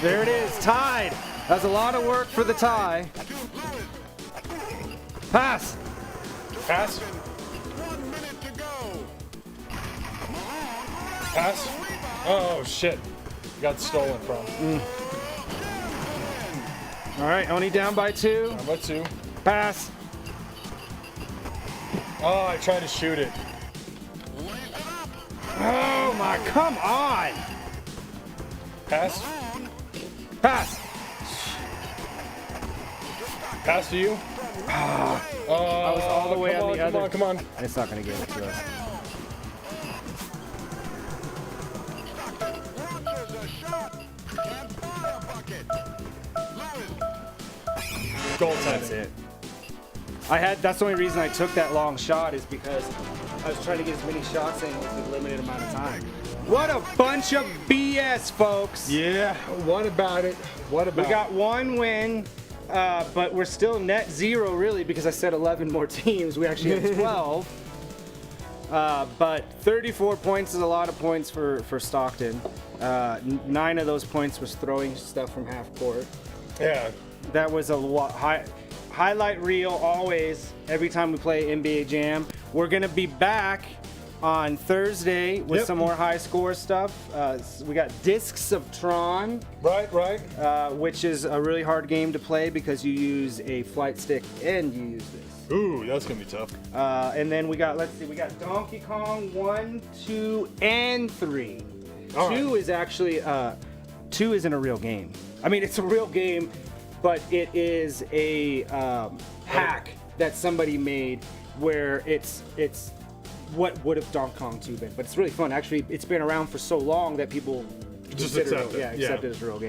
There it is. Tied. That's a lot of work for the tie. Pass. Pass. Pass. Oh, shit. Got stolen from. All right. Only down by 2. Number 2. Pass. Oh, I tried to shoot it. Oh my, come on. Pass. Pass. Pass to you. I was all the way come on on, the come other. on, come on. It's not going to get it to us. Goaltending. That's it. That's the only reason I took that long shot is because I was trying to get as many shots in with a limited amount of time. What a bunch of BS, folks. Yeah, what about it? What about We got 1 win, but we're still net 0 really because I said 11 more teams. We actually have 12. But 34 points is a lot of points for Stockton. 9 of those points was throwing stuff from half court. Yeah. That was a lot. Highlight reel always every time we play NBA Jam. We're gonna be back on Thursday with Yep. some more high score stuff. We got Discs of Tron, Right. which is a really hard game to play because you use a flight stick and you use this. Ooh, that's gonna be tough. And then we got Donkey Kong 1, 2, and 3. All 2 is actually 2 isn't a real game. I mean, it's a real game, but it is a hack that somebody made where it's what would have Donkey Kong 2 been. But it's really fun. Actually, it's been around for so long that people Just consider accept it. accept it as a real game.